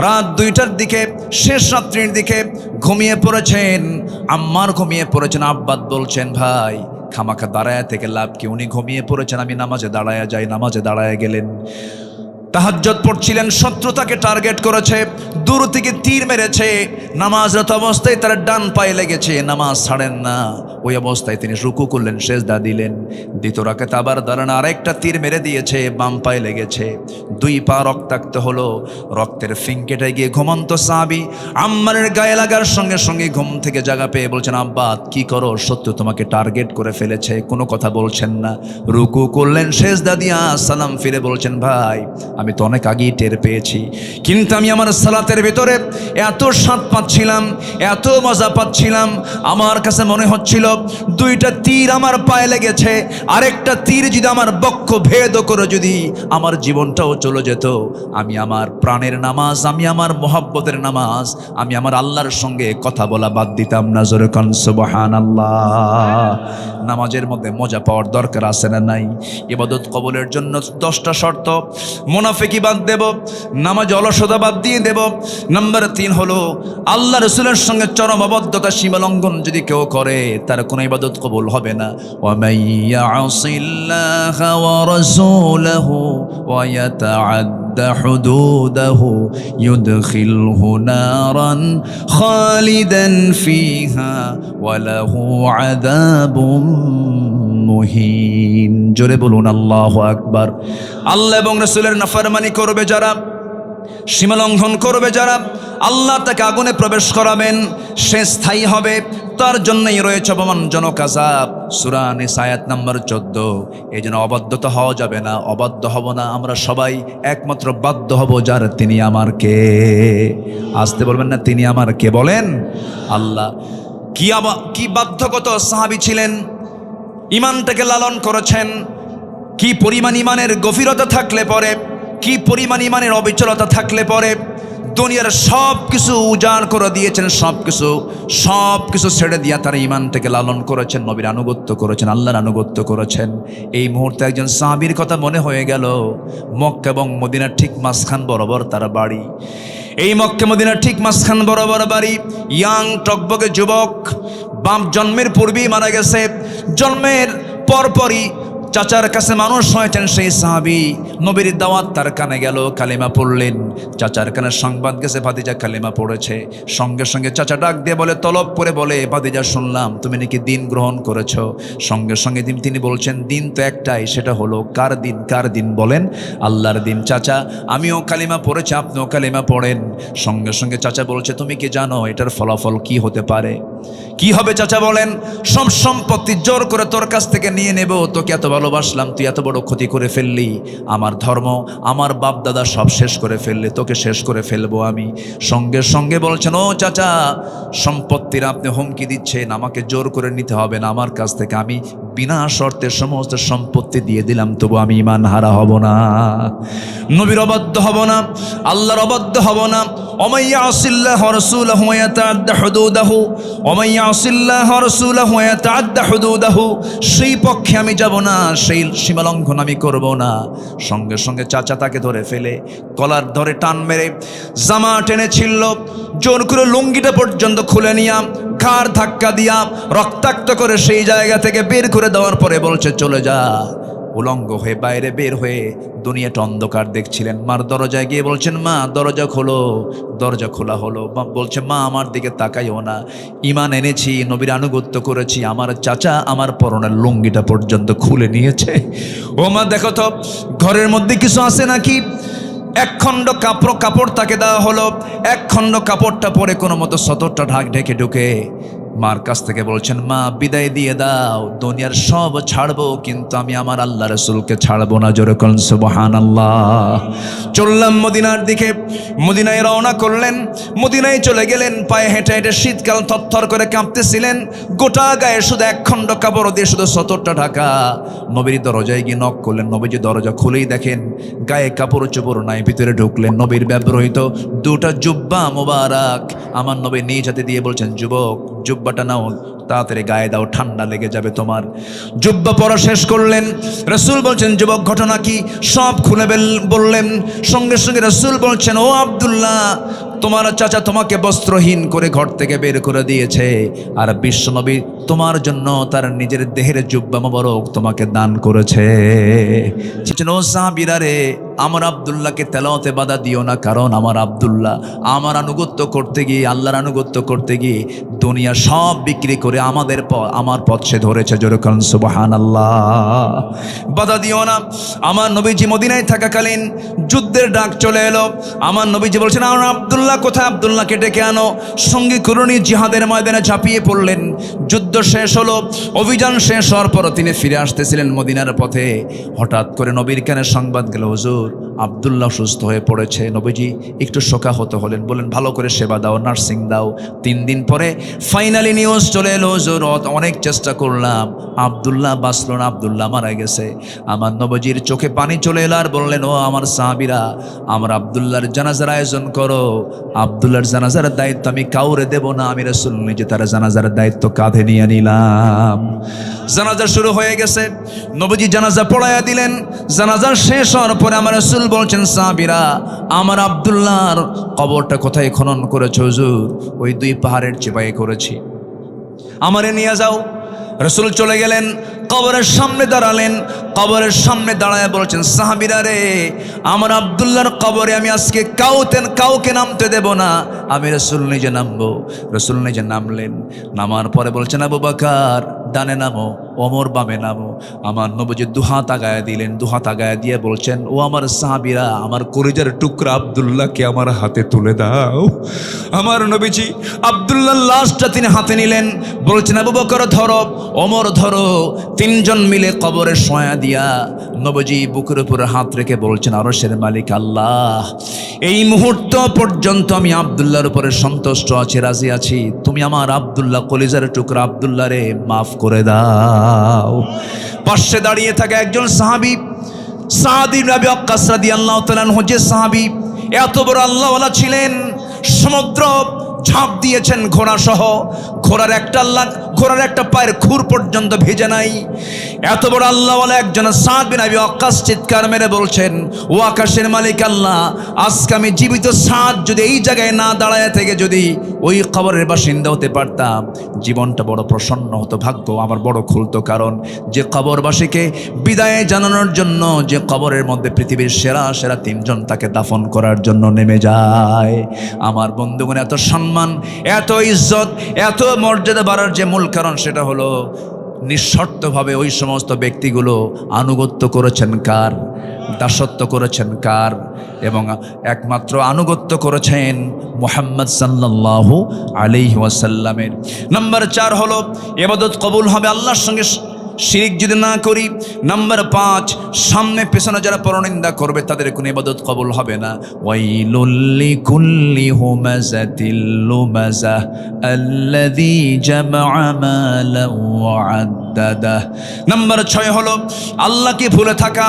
রাত 2টার দিকে, শেষ রাত্রির দিকে ঘুমিয়ে পড়েছেন। আম্মার ঘুমিয়ে পড়েছেন। আব্বাদ বলছেন, ভাই খামাখা দাঁড়ায় থেকে লাভ কি, উনি ঘুমিয়ে পড়েছেন, আমি নামাজে দাঁড়ায়া যাই। নামাজে দাঁড়ায় গেলেন। তাহাজ্জুদ পড়ছিলেন, শত্রু তাকে টার্গেট করেছে, দূর থেকে তীর মেরেছে। নামাজরত অবস্থায় তার ডান পায়ে লেগেছে, নামাজ ছাড়েন না। ওই অবস্থায় তিনি রুকু করলেন, সেজদা দিলেন। দ্বিতীয় রাকাতে আবার দাঁড়ান, আরেকটা তীর মেরে দিয়েছে, বাম পায়ে লেগেছে। 2 পা রক্তাক্ত হলো। রক্তের ফিঙ্কেটে গিয়ে ঘুমন্ত সাহাবী আম্মারের গায়ে লাগার সঙ্গে সঙ্গে ঘুম থেকে জাগা পেয়ে বলছেন, আব্বাদ কি করো, শত্রু তোমাকে টার্গেট করে ফেলেছে। কোনো কথা বলছেন না, রুকু করলেন, সেজদা দিয়া সালাম ফিরে বলছেন, ভাই আমি তো অনেক আগেই টের পেয়েছি, কিন্তু আমি আমার সালাতের ভিতরে এত স্বাদ পাচ্ছিলাম, এত মজা পাচ্ছিলাম, আমার কাছে মনে হচ্ছিল 2টা তীর আমার পায়ে লেগেছে, আরেকটা তীর যদি আমার বক্ষ ভেদ করে যদি আমার জীবনটাও চলে যেত, আমি আমার প্রাণের নামাজ, আমি আমার মোহাব্বতের নামাজ, আমি আমার আল্লাহর সঙ্গে কথা বলা বাদ দিতাম না। জোরে কোন সুবহানাল্লাহ। নামাজের মধ্যে মজা পাওয়ার দরকার আছে না নাই? ইবাদত কবুলের জন্য 10টা শর্ত। মুনাফিকি বাদ দেব, নামাজ অলসতা বাদ দিয়ে দেব। নাম্বার 3 হলো আল্লাহ রাসূলের সঙ্গে চরম অবাধ্যতা, সীমা লঙ্ঘন যদি কেউ করে তার কোনো ইবাদত কবুল হবে না। ওয়া মাইয়াসিল্লাহা ওয়া রাসূলাহু ওয়া ইয়াতাআদ্দা হুদুদাহু ইউদখিলহু নারান খালিদান ফিহা ওয়া লাহু আযাবুম মুহিন। জোরে বলুন আল্লাহু আকবার। আল্লাহ এবং রাসূলের নাফরমানি করবে যারা, সীমালঙ্ঘন করবে যারা, আল্লাহ তাকে আগুনে প্রবেশ করাবেন, সে স্থায়ী হবে, তার জন্যই রয়েছে অপমানজনক আযাব। সূরা নিসা আয়াত নাম্বার 14। এই জন্য অবাধ্যতা হওয়া যাবে না, অবাধ্য হব না। আমরা সবাই একমাত্র বাধ্য হব যার, তিনি আমার কে। আসতে বলবেন না, তিনি আমার কে, বলেন আল্লাহ। কি বাধ্যগত সাহাবী ছিলেন, ইমানটাকে লালন করেছেন। কি পরিমাণ ইমানের গভীরতা থাকলে পরে, কি পরিমাণ ইমানের অবিচলতা থাকলে পরে দুনিয়ার সব কিছু উজাড় করে দিয়েছেন, সব কিছু ছেড়ে দিয়া তারা ঈমানটাকে লালন করেছেন, নবীর আনুগত্য করেছেন, আল্লাহর আনুগত্য করেছেন। এই মুহূর্তে একজন সাহাবীর কথা মনে হয়ে গেল। মক্কা এবং মদিনার ঠিক মাঝখান বরাবর তার বাড়ি। এই মক্কা মদিনার ঠিক মাঝখান বরাবর বাড়ি। ইয়াং টকবকে যুবক, বাপ জন্মের পূর্বেই মারা গেছে। জন্মের পরপরই চাচার কাছে মানুষ হয়েছেন সেই সাহাবী। নবীর দাওয়াত তার কানে গেল, কালেমা পড়লেন। চাচার কানে সংবাদ গেছে ভাতিজা কালেমা পড়েছে। সঙ্গে সঙ্গে চাচা ডাক দিয়ে বলে, তলব করে বলে, ভাতিজা শুনলাম তুমি নাকি দিন গ্রহণ করেছো। সঙ্গে সঙ্গে তিনি বলছেন, দিন তো একটাই, সেটা হলো কার দিন? কার দিন বলেন? আল্লাহর দিন। চাচা আমিও কালেমা পড়েছি, আপনিও কালেমা পড়েন। সঙ্গে সঙ্গে চাচা বলছে, তুমি কি জানো এটার ফলাফল কি হতে পারে? কি হবে চাচা বলেন? সব সম্পত্তি জোর করে তোর কাছ থেকে নিয়ে নেব, তোকে এত ভালোবাসলাম, তুই এত বড় ক্ষতি করে ফেললি। আমার ধর্ম, আমার বাপ দাদা সব শেষ করে ফেললে, তোকে শেষ করে ফেলবো আমি। সঙ্গে সঙ্গে বলছেন, ও চাচা, সম্পত্তির আপনি হুমকি দিচ্ছেন, আমাকে জোর করে নিতে হবে না আমার কাছ থেকে। আমি বিনা শর্তে সমস্ত সম্পত্তি দিয়ে দিলাম, তবু আমি ঈমান হারা হব না, নবীর অবাধ্য হব না, আল্লাহর অবাধ্য হব না। ওমান ইয়াসিল্লাহ ওয়া রাসূলাহু ওয়া ইয়াতাআদ্দা হুদুদাহু, ওমান ইয়াসিল্লাহ ওয়া রাসূলাহু ওয়া ইয়াতাআদ্দা হুদুদাহু, সেই পক্ষে আমি যাব না, সেই সীমা লঙ্ঘন আমি করব না। সঙ্গে সঙ্গে চাচা তাকে ধরে ফেলে, কলার ধরে টান মেরে জামা টেনে ছিঁড়ল, জোর করে লুঙ্গিটা পর্যন্ত খুলে নিয়া ঘাড় ধাক্কা দিয়া রক্তাক্ত করে সেই জায়গা থেকে বের করে দেওয়ার পরে বলছে, চলে যা। উলঙ্গ হয়ে বাইরে বের হয়ে দুনিয়াটা অন্ধকার দেখছিলেন। মার দরজায় গিয়ে বলছেন, মা দরজা খোলো। দরজা খোলা হলো। বলছে, মা আমার দিকে তাকাইও না, ঈমান এনেছি, নবীর আনুগত্য করেছি। আমার চাচা আমার পরনের লুঙ্গিটা পর্যন্ত খুলে নিয়েছে। ও মা দেখো তো ঘরের মধ্যে কিছু আছে নাকি। এক খণ্ড কাপড় তাকে দেওয়া হলো। এক খণ্ড কাপড়টা পরে কোনো মতো সতরটা ঢেকে ঢুকে মার কাছ থেকে বলছেন, মা বিদায় দিয়ে দাও, দুনিয়ার সব ছাড়বো, কিন্তু আমি আমার আল্লাহ রাসূলকে ছাড়বো না। জোরে কোন সুবহানাল্লাহ। চললাম মদিনার দিকে। মদিনায় রওনা করলেন। মদিনায় চলে গেলেন পায়ে হেঁটে হেঁটে। শীতকাল থরথর করে কাঁপতেছিলেন। গোটা গায়ে শুধু এক খণ্ড কাপড় দিয়ে শুধু সতরটা ঢাকা। নবীর দরজায় গিয়ে নক করলেন। নবীজি দরজা খুলেই দেখেন গায়ে কাপড় চোপড় নাই। ভিতরে ঢুকলেন। নবীর ব্যবহৃত দুটা জুব্বা মোবারক আমার নবী নিজ হাতে দিয়ে বলছেন, যুবক জুব্বাটা নাও, তাড়াতাড়ি গায়ে দাও, ঠান্ডা লেগে যাবে তোমার। জুব্বা পরা শেষ করলেন। রাসূল বলছেন, যুবক ঘটনা কি? সব খুলে বললেন। সঙ্গে সঙ্গে রাসূল বলছেন, ও আব্দুল্লাহ, তোমার চাচা তোমাকে বস্ত্রহীন করে ঘর থেকে বের করে দিয়েছে, আর বিশ্বনবী তোমার জন্য তার নিজের দেহের জুব্বা মোবারক তোমাকে দান করেছে। ও সাহাবীরা রে, আমার আব্দুল্লাহকে তেলাওয়াতে বাধা দিও না, কারণ আমার আব্দুল্লাহ আমার আনুগত্য করতে গিয়ে, আল্লাহর আনুগত্য করতে গিয়ে দুনিয়া সব বিক্রি করে আমার পথ সে ধরেছে। জোরে বলেন সুবহানাল্লাহ। বাধা দিও না। আমার নবীজি মদিনায় থাকাকালীন যুদ্ধের ডাক চলে এলো। আমার নবীজি বলছেন, আমার আব্দুল্লাহ কোথায়? আব্দুল্লাহকে ডেকে আনো। সঙ্গী করুণী জিহাদের ময়দানে ঝাঁপিয়ে পড়লেন। যুদ্ধ শেষ হলো। অভিযান শেষ হওয়ার পর তিনি ফিরে আসতেছিলেন মদিনার পথে। হঠাৎ করে নবীর কানে সংবাদ গেল, হুজুর আব্দুল্লাহ সুস্থ হয়ে পড়েছে। নবীজি একটু শোকাহত হলেন, বললেন, ভালো করে সেবা দাও, নার্সিং দাও। 3 দিন পরে ফাইনালি নিউজ চলে এলো, হুজুর অনেক চেষ্টা করলাম, আব্দুল্লাহ বাঁচল না, আব্দুল্লাহ মারা গেছে। আমার নবীজির চোখে পানি চলে এলো আর বললেন, ও আমার সাহাবীরা, আমার আব্দুল্লাহর জানাজার আয়োজন করো। আব্দুল্লাহর জানাজার দায়িত্ব আমি কাউরে দেব না, আমি রাসূল নিজে তার জানাজার দায়িত্ব কাঁধে নিয়ে নিলাম। জানাজা শুরু হয়ে গেছে। নবীজি জানাজা পড়াইয়া দিলেন। জানাজা শেষ হওয়ার পরে আমার রাসূল বলছেন, সাহাবীরা, আমার আব্দুল্লাহর কবরটা কোথায় খনন করেছো? হুজুর ওই 2 পাহাড়ের চিপায় করেছি, আমারে নিয়ে যাও। রাসূল চলে গেলেন, কবরের সামনে দাঁড়ালেন। কবরের সামনে দাঁড়ায় বলছেন, সাহাবীরা রে, আমার আব্দুল্লাহর কবরে আমি আজকে কাউকে নামতে দেব না, আমি রাসূল নিজে নামবো। রাসূল নিজে নামলেন। নামার পরে বলছেন, আবু বকর ডানে নামো, ওমর বামে নামো। আমার নবীজি দুহাত আগায় দিলেন। দুহাত আগায় দিয়ে বলছেন, ও আমার সাহাবীরা, আমার কলিজার টুকরা আব্দুল্লাহকে আমার হাতে তুলে দাও। আমার নবীজি আব্দুল্লাহর লাশটা তিনি হাতে নিলেন। বলছেন, আবু বকর ধরো, ওমর ধরো। 3 জন মিলে কবরে শোয়া দিয়া নবীজি বুকের উপরে হাত রেখে বলছেন, আরশের মালিক আল্লাহ, এই মুহূর্ত পর্যন্ত আমি আব্দুল্লাহর উপরে সন্তুষ্ট আছি, রাজি আছি। তুমি আমার আব্দুল্লাহ কলিজার টুকরা আব্দুল্লাহ রে মাফ করে দাও। পাশে দাঁড়িয়ে থাকা একজন সাহাবী, সাদ ইবনে আবি ওয়াক্কাস রাদিয়াল্লাহু তাআলা আনহু, যে সাহাবী এত বড় আল্লাহওয়ালা ছিলেন, সমুদ্র ঝাঁপ দিয়েছেন ঘোড়া সহ, ঘোড়ার একটা পায়ের খুর পর্যন্ত ভেজে নাই। এত বড় আল্লাহওয়ালা একজন সাদ বিন আবি ওয়াক্কাস চিৎকার মেরে বলছেন, ও আকাশের মালিক আল্লাহ, আজকে আমি জীবিত সাদ যদি এই জায়গায় না দাঁড়ায় থেকে যদি ওই কবরের বাসিন্দা হতে পারতাম, জীবনটা বড় প্রসন্ন হতো, ভাগ্য আমার বড় খুলতো। কারণ যে কবরবাসীকে বিদায় জানানোর জন্য যে কবরের মধ্যে পৃথিবীর সেরা সেরা 3 জন তাকে দাফন করার জন্য নেমে যায়। আমার বন্ধুগণ, এত সম্মান, এত ইজ্জত, এত মর্যাদা বাড়ার যে মূল কারণ সেটা হলো নিঃশর্তভাবে ওই সমস্ত ব্যক্তিগুলো আনুগত্য করেছেন কার? দাসত্ব করেছেন কার? এবং একমাত্র আনুগত্য করেছেন মুহাম্মদ সাল্লাল্লাহু আলাইহি ওয়াসাল্লামের। নাম্বার 4 হলো ইবাদত কবুল হবে আল্লাহর সঙ্গে শিরিক যদি না করি। নাম্বার 5, সামনে পেছনে যারা পরনিন্দা করবে তাদের কোনো ইবাদত কবুল হবে না। ওয়াইলুল লিকুল্লি হুমাযাতিল লুমাযাহ আল্লাযী জামাআ মালান ওয়া আদ্দাদাহ। নাম্বার 6 হলো আল্লাহকে ভুলে থাকা,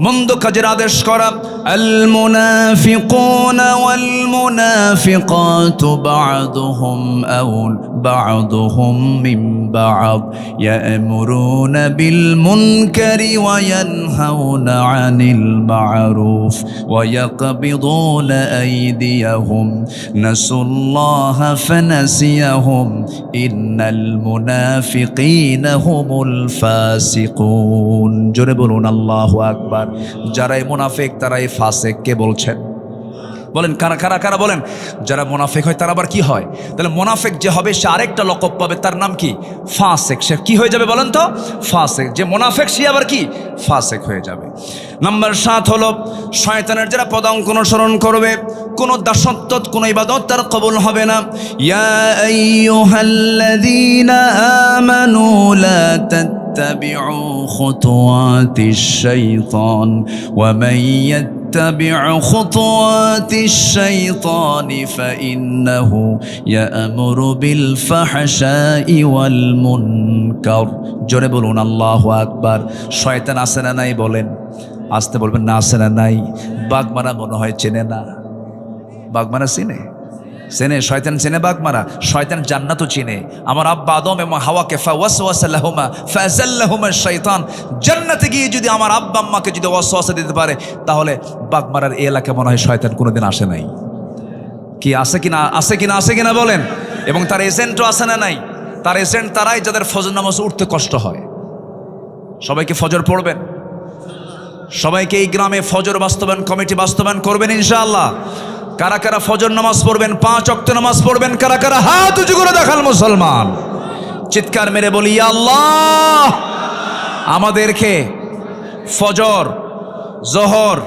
মন্দ কাজের আদেশ করা। আল মুনাফিকুনা ওয়াল মুনাফিকাতু বা'দুহুম মিন বা'দ ইয়া'মুরুনা বিল মুনকারি ওয়া ইয়ানহাউনা আনিল মা'রুফ ওয়া ইয়াকবিদুনা আইদিয়াহুম নাসুল্লাহা ফানাসিয়াহুম ইন্নাল মুনাফিকিনা হুমুল ফাসিকুন। জোরে বলুন আল্লাহু আকবার। যারাই মুনাফিক তারাই ফাসিক। কে বলছেন? বলেন কারা বলেন। যারা মুনাফিক হয় তারা আবার কি হয়? তাহলে মুনাফিক যে হবে সে আরেকটা লকব পাবে, তার নাম কি? ফাসিক। সে কি হয়ে যাবে বলেন তো? ফাসিক। যে মুনাফিক সে আবার কি? ফাসিক হয়ে যাবে। নাম্বার 7 হলো শয়তানের যারা পদাঙ্ক অনুসরণ করবে, কোন দাসত্ব কোন ইবাদত তার কবুল হবে না। ইয়া আইয়ুহাল্লাযীনা আমানু লা তাত্তাবিউ খুতুওয়াতিশ শাইতান ওয়া মান يتبع خطوات الشيطان فإنه يأمر بالفحشاء والمنكر। জোরে বলুন আল্লাহু আকবার। শয়তান আছে না নাই বলেন? আসতে বলবেন না, আছে না নাই? বাগমারা মনে হয় চেনে না। বাগমারা চিনে? শয়তান চেনে বাগমারা? শয়তান জান্নাতও চিনে। আমার আব্বা আদম এবং হাওয়াকে ফাওয়াসওয়াসা লাহুমা ফাযাল্লাহুমা শাইতান, জান্নাতে গিয়ে যদি আমার আব্বা আম্মাকে যদি ওয়াসওয়াসা দিতে পারে, তাহলে বাগমারার এই এলাকায় মনে হয় শয়তান কোনোদিন আসে নাই। কি আছে কিনা বলেন? এবং তার এজেন্টও আছে না নাই? তার এজেন্ট তারাই যাদের ফজর নামাজ উঠতে কষ্ট হয়। সবাইকে ফজর পড়বেন, সবাইকে এই গ্রামে ফজর বাস্তবায়ন কমিটি বাস্তবায়ন করবেন ইনশাআল্লাহ। কারা কারা ফজর নামাজ পড়বেন, 5 ওয়াক্ত নামাজ পড়বেন? কারা কারা হাত উঁচু করে দেখাল মুসলমান। চিৎকার মেরে বলি, ইয়া আল্লাহ, আমাদেরকে ফজর, জোহর,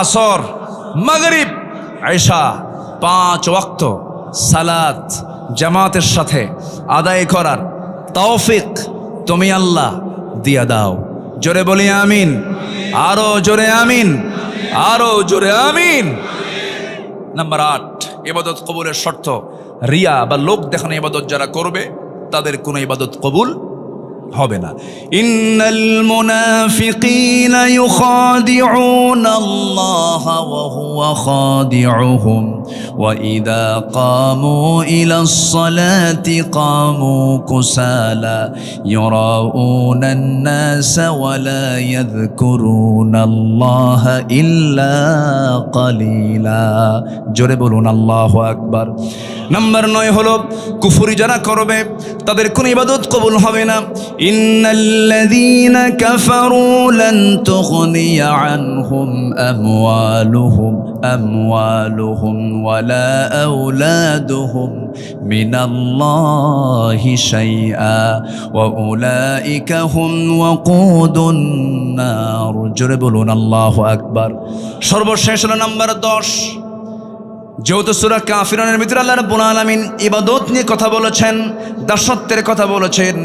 আসর, মাগরিব, ইশা 5 ওয়াক্ত সালাত জামাতের সাথে আদায় করার তৌফিক তুমি আল্লাহ দিয়া দাও। জোরে বলি আমিন। আরো জোরে আমিন, আরো জোরে আমিন। নাম্বার 8, ইবাদত কবুলের শর্ত রিয়া বা লোক দেখানো ইবাদত যারা করবে তাদের কোনো ইবাদত কবুল হবে না। ইন্নাল মুনাফিকিনা ইউখাদিউনা আল্লাহ ওয়া হুয়া খাদিউহুম ওয়া ইযা কামু ইলাস সালাতি কামু কুসালা ইউরাউনা আন-নাসা ওয়া লা ইয়াযকুরুনা আল্লাহ ইল্লা কালিলা। জোরে বলুন আল্লাহু আকবার। নাম্বার 9 হলো কুফরি যারা করবে তাদের কোনো ইবাদত কবুল হবে না। ইন্নাল্লাযীনা কাফারু লান তুগনিয়া আনহুম আমওয়ালুহুম ওয়ালা আওলাদুহুম মিনাল্লাহি শাইআ ওয়া উলাইকা হুম ওয়াকুদুন নার। জোরে বলুন আল্লাহু আকবার। সর্বশেষ হলো নাম্বার 10, যেহেতু সূরা কাফিরুনের ভিতরে আল্লাহ রাব্বুল আলামিন ইবাদত নিয়ে কথা বলেছেন, দাসত্বের কথা বলেছেন,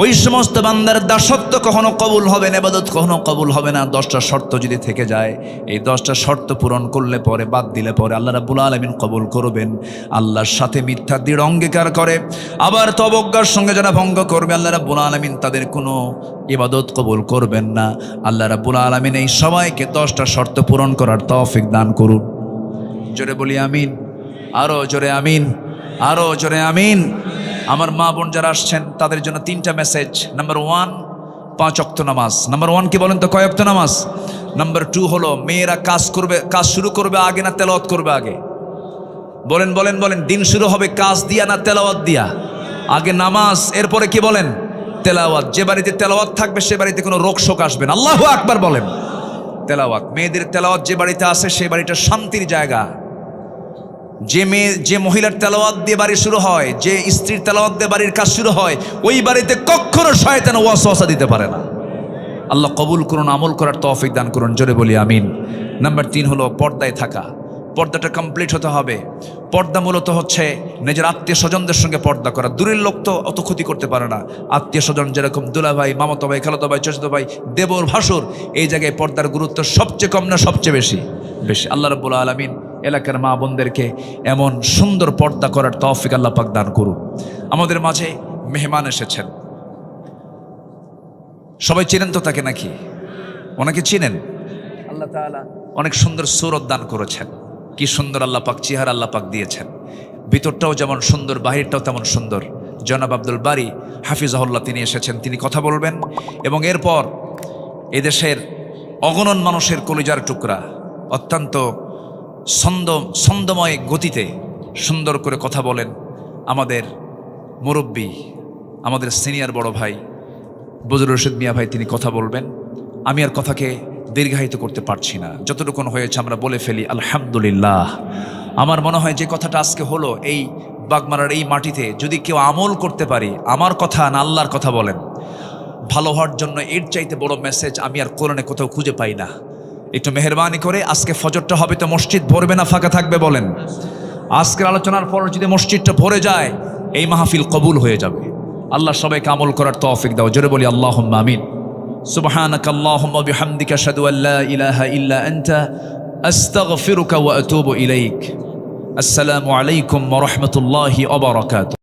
ওই সমস্ত বান্দার দাসত্ব কখনো কবুল হবে না, ইবাদত কখনো কবুল হবে না। 10টা শর্ত যদি থেকে যায়, এই 10টা শর্ত পূরণ করলে পরে, বাদ দিলে পরে আল্লাহ রাব্বুল আলামিন কবুল করবেন। আল্লাহর সাথে মিথ্যা দৃঢ় অঙ্গীকার করে আবার তবজ্ঞার সঙ্গে যারা ভঙ্গ করবে, আল্লাহ রাব্বুল আলামিন তাদের কোনো ইবাদত কবুল করবেন না। আল্লাহ রাব্বুল আলামিন এই সবাইকে 10টা শর্ত পূরণ করার তৌফিক দান করুন। জোরে বলি আমিন, আরো জোরে আমিন, আরো জোরে আমিন। আমার মা বোন যারা আসছেন তাদের জন্য 3টা মেসেজ। নাম্বার 1, 5 ওয়াক্ত নামাজ। নাম্বার 1 কি বলেন তো, কয় ওয়াক্ত নামাজ? নাম্বার 2 হলো মেয়েরা কাজ শুরু করবে আগে না তেলাওয়াত করবে আগে? বলেন বলেন বলেন, দিন শুরু হবে কাজ দিয়া না তেলাওয়াত দিয়া? আগে নামাজ, এরপরে কি বলেন? তেলাওয়াত। যে বাড়িতে তেলাওয়াত থাকবে সে বাড়িতে কোনো রোগ শোক আসবে না। আল্লাহু আকবার বলেন। তেলাওয়াত, মেয়েদের তেলাওয়াত যে বাড়িতে আসে সেই বাড়িটা শান্তির জায়গা। যে মহিলার তেলাওয়াত দিয়ে বাড়ি শুরু হয়, যে স্ত্রীর তেলাওয়াত দিয়ে বাড়ির কাজ শুরু হয়, ওই বাড়িতে কখনো শয়তান ওয়াসওয়াসা দিতে পারে না। আল্লাহ কবুল করুন, আমল করার তৌফিক দান করুন, জোরে বলি আমিন। নাম্বার 3 হলো পর্দায় থাকা। পর্দাটা কমপ্লিট হতে হবে। পর্দা মূলত হচ্ছে নিজের আত্মীয় স্বজনদের সঙ্গে পর্দা করা। দূরের লোক তো অত ক্ষতি করতে পারে না, আত্মীয় স্বজন যেরকম দুলা ভাই, মামাতো ভাই, খালাতো ভাই, চাচাতো ভাই, দেবর, ভাসুর, এই জায়গায় পর্দার গুরুত্ব সবচেয়ে কম না সবচেয়ে বেশি? বেশি। আল্লাহ রাব্বুল আলামিন এলাকার মা বোনদেরকে এমন সুন্দর পর্দা করার তৌফিক আল্লাহ পাক দান করুন। আমাদের মাঝে মেহমান এসেছেন, সবাই চেনেন তো তাকে নাকি? ওনাকে চিনেন? আল্লাহ তাআলা অনেক সুন্দর সূরত দান করেছেন। কি সুন্দর আল্লাহ পাক চেহারা আল্লাহ পাক দিয়েছেন। ভিতরটাও যেমন সুন্দর, বাহিরটাও তেমন সুন্দর। জনাব আব্দুল বারী হাফিজাহুল্লাহ তিনি এসেছেন, তিনি কথা বলবেন। এবং এরপর এদেশের অগণন মানুষের কলিজার টুকরা অত্যন্ত ছন্দময় গতিতে সুন্দর করে কথা বলেন আমাদের মুরব্বী, আমাদের সিনিয়র বড় ভাই বজরুল রশিদ মিয়া ভাই, তিনি কথা বলবেন। আমি আর কথাকে দীর্ঘায়িত করতে পারছি না, যতটুকুন হয়েছে আমরা বলে ফেলি আলহামদুলিল্লাহ। আমার মনে হয় যে কথাটা আজকে হলো এই বাগমারার এই মাটিতে, যদি কেউ আমল করতে পারি, আমার কথা না আল্লাহর কথা বলেন, ভালো হওয়ার জন্য এর চাইতে বড় মেসেজ আমি আর কোরআনে কোথাও খুঁজে পাই না। একটু মেহেরবানি করে, আজকে ফজরটা হবে তো মসজিদ ভরবে না ফাঁকা থাকবে বলেন? আজকের আলোচনার পর যদি মসজিদটা ভরে যায়, এই মাহফিল কবুল হয়ে যাবে। আল্লাহ সবাইকে আমল করার তৌফিক দাও, জোরে বলি আল্লাহুম্মা আমিন। সুবহানাকা আল্লাহুম্মা বিহামদিকা আশহাদু আল্লা ইলাহা ইল্লা আনতা আস্তাগফিরুকা ওয়া আতুবু ইলাইক। আসসালামু আলাইকুম ওয়া রাহমাতুল্লাহি ওয়া বারাকাতুহু।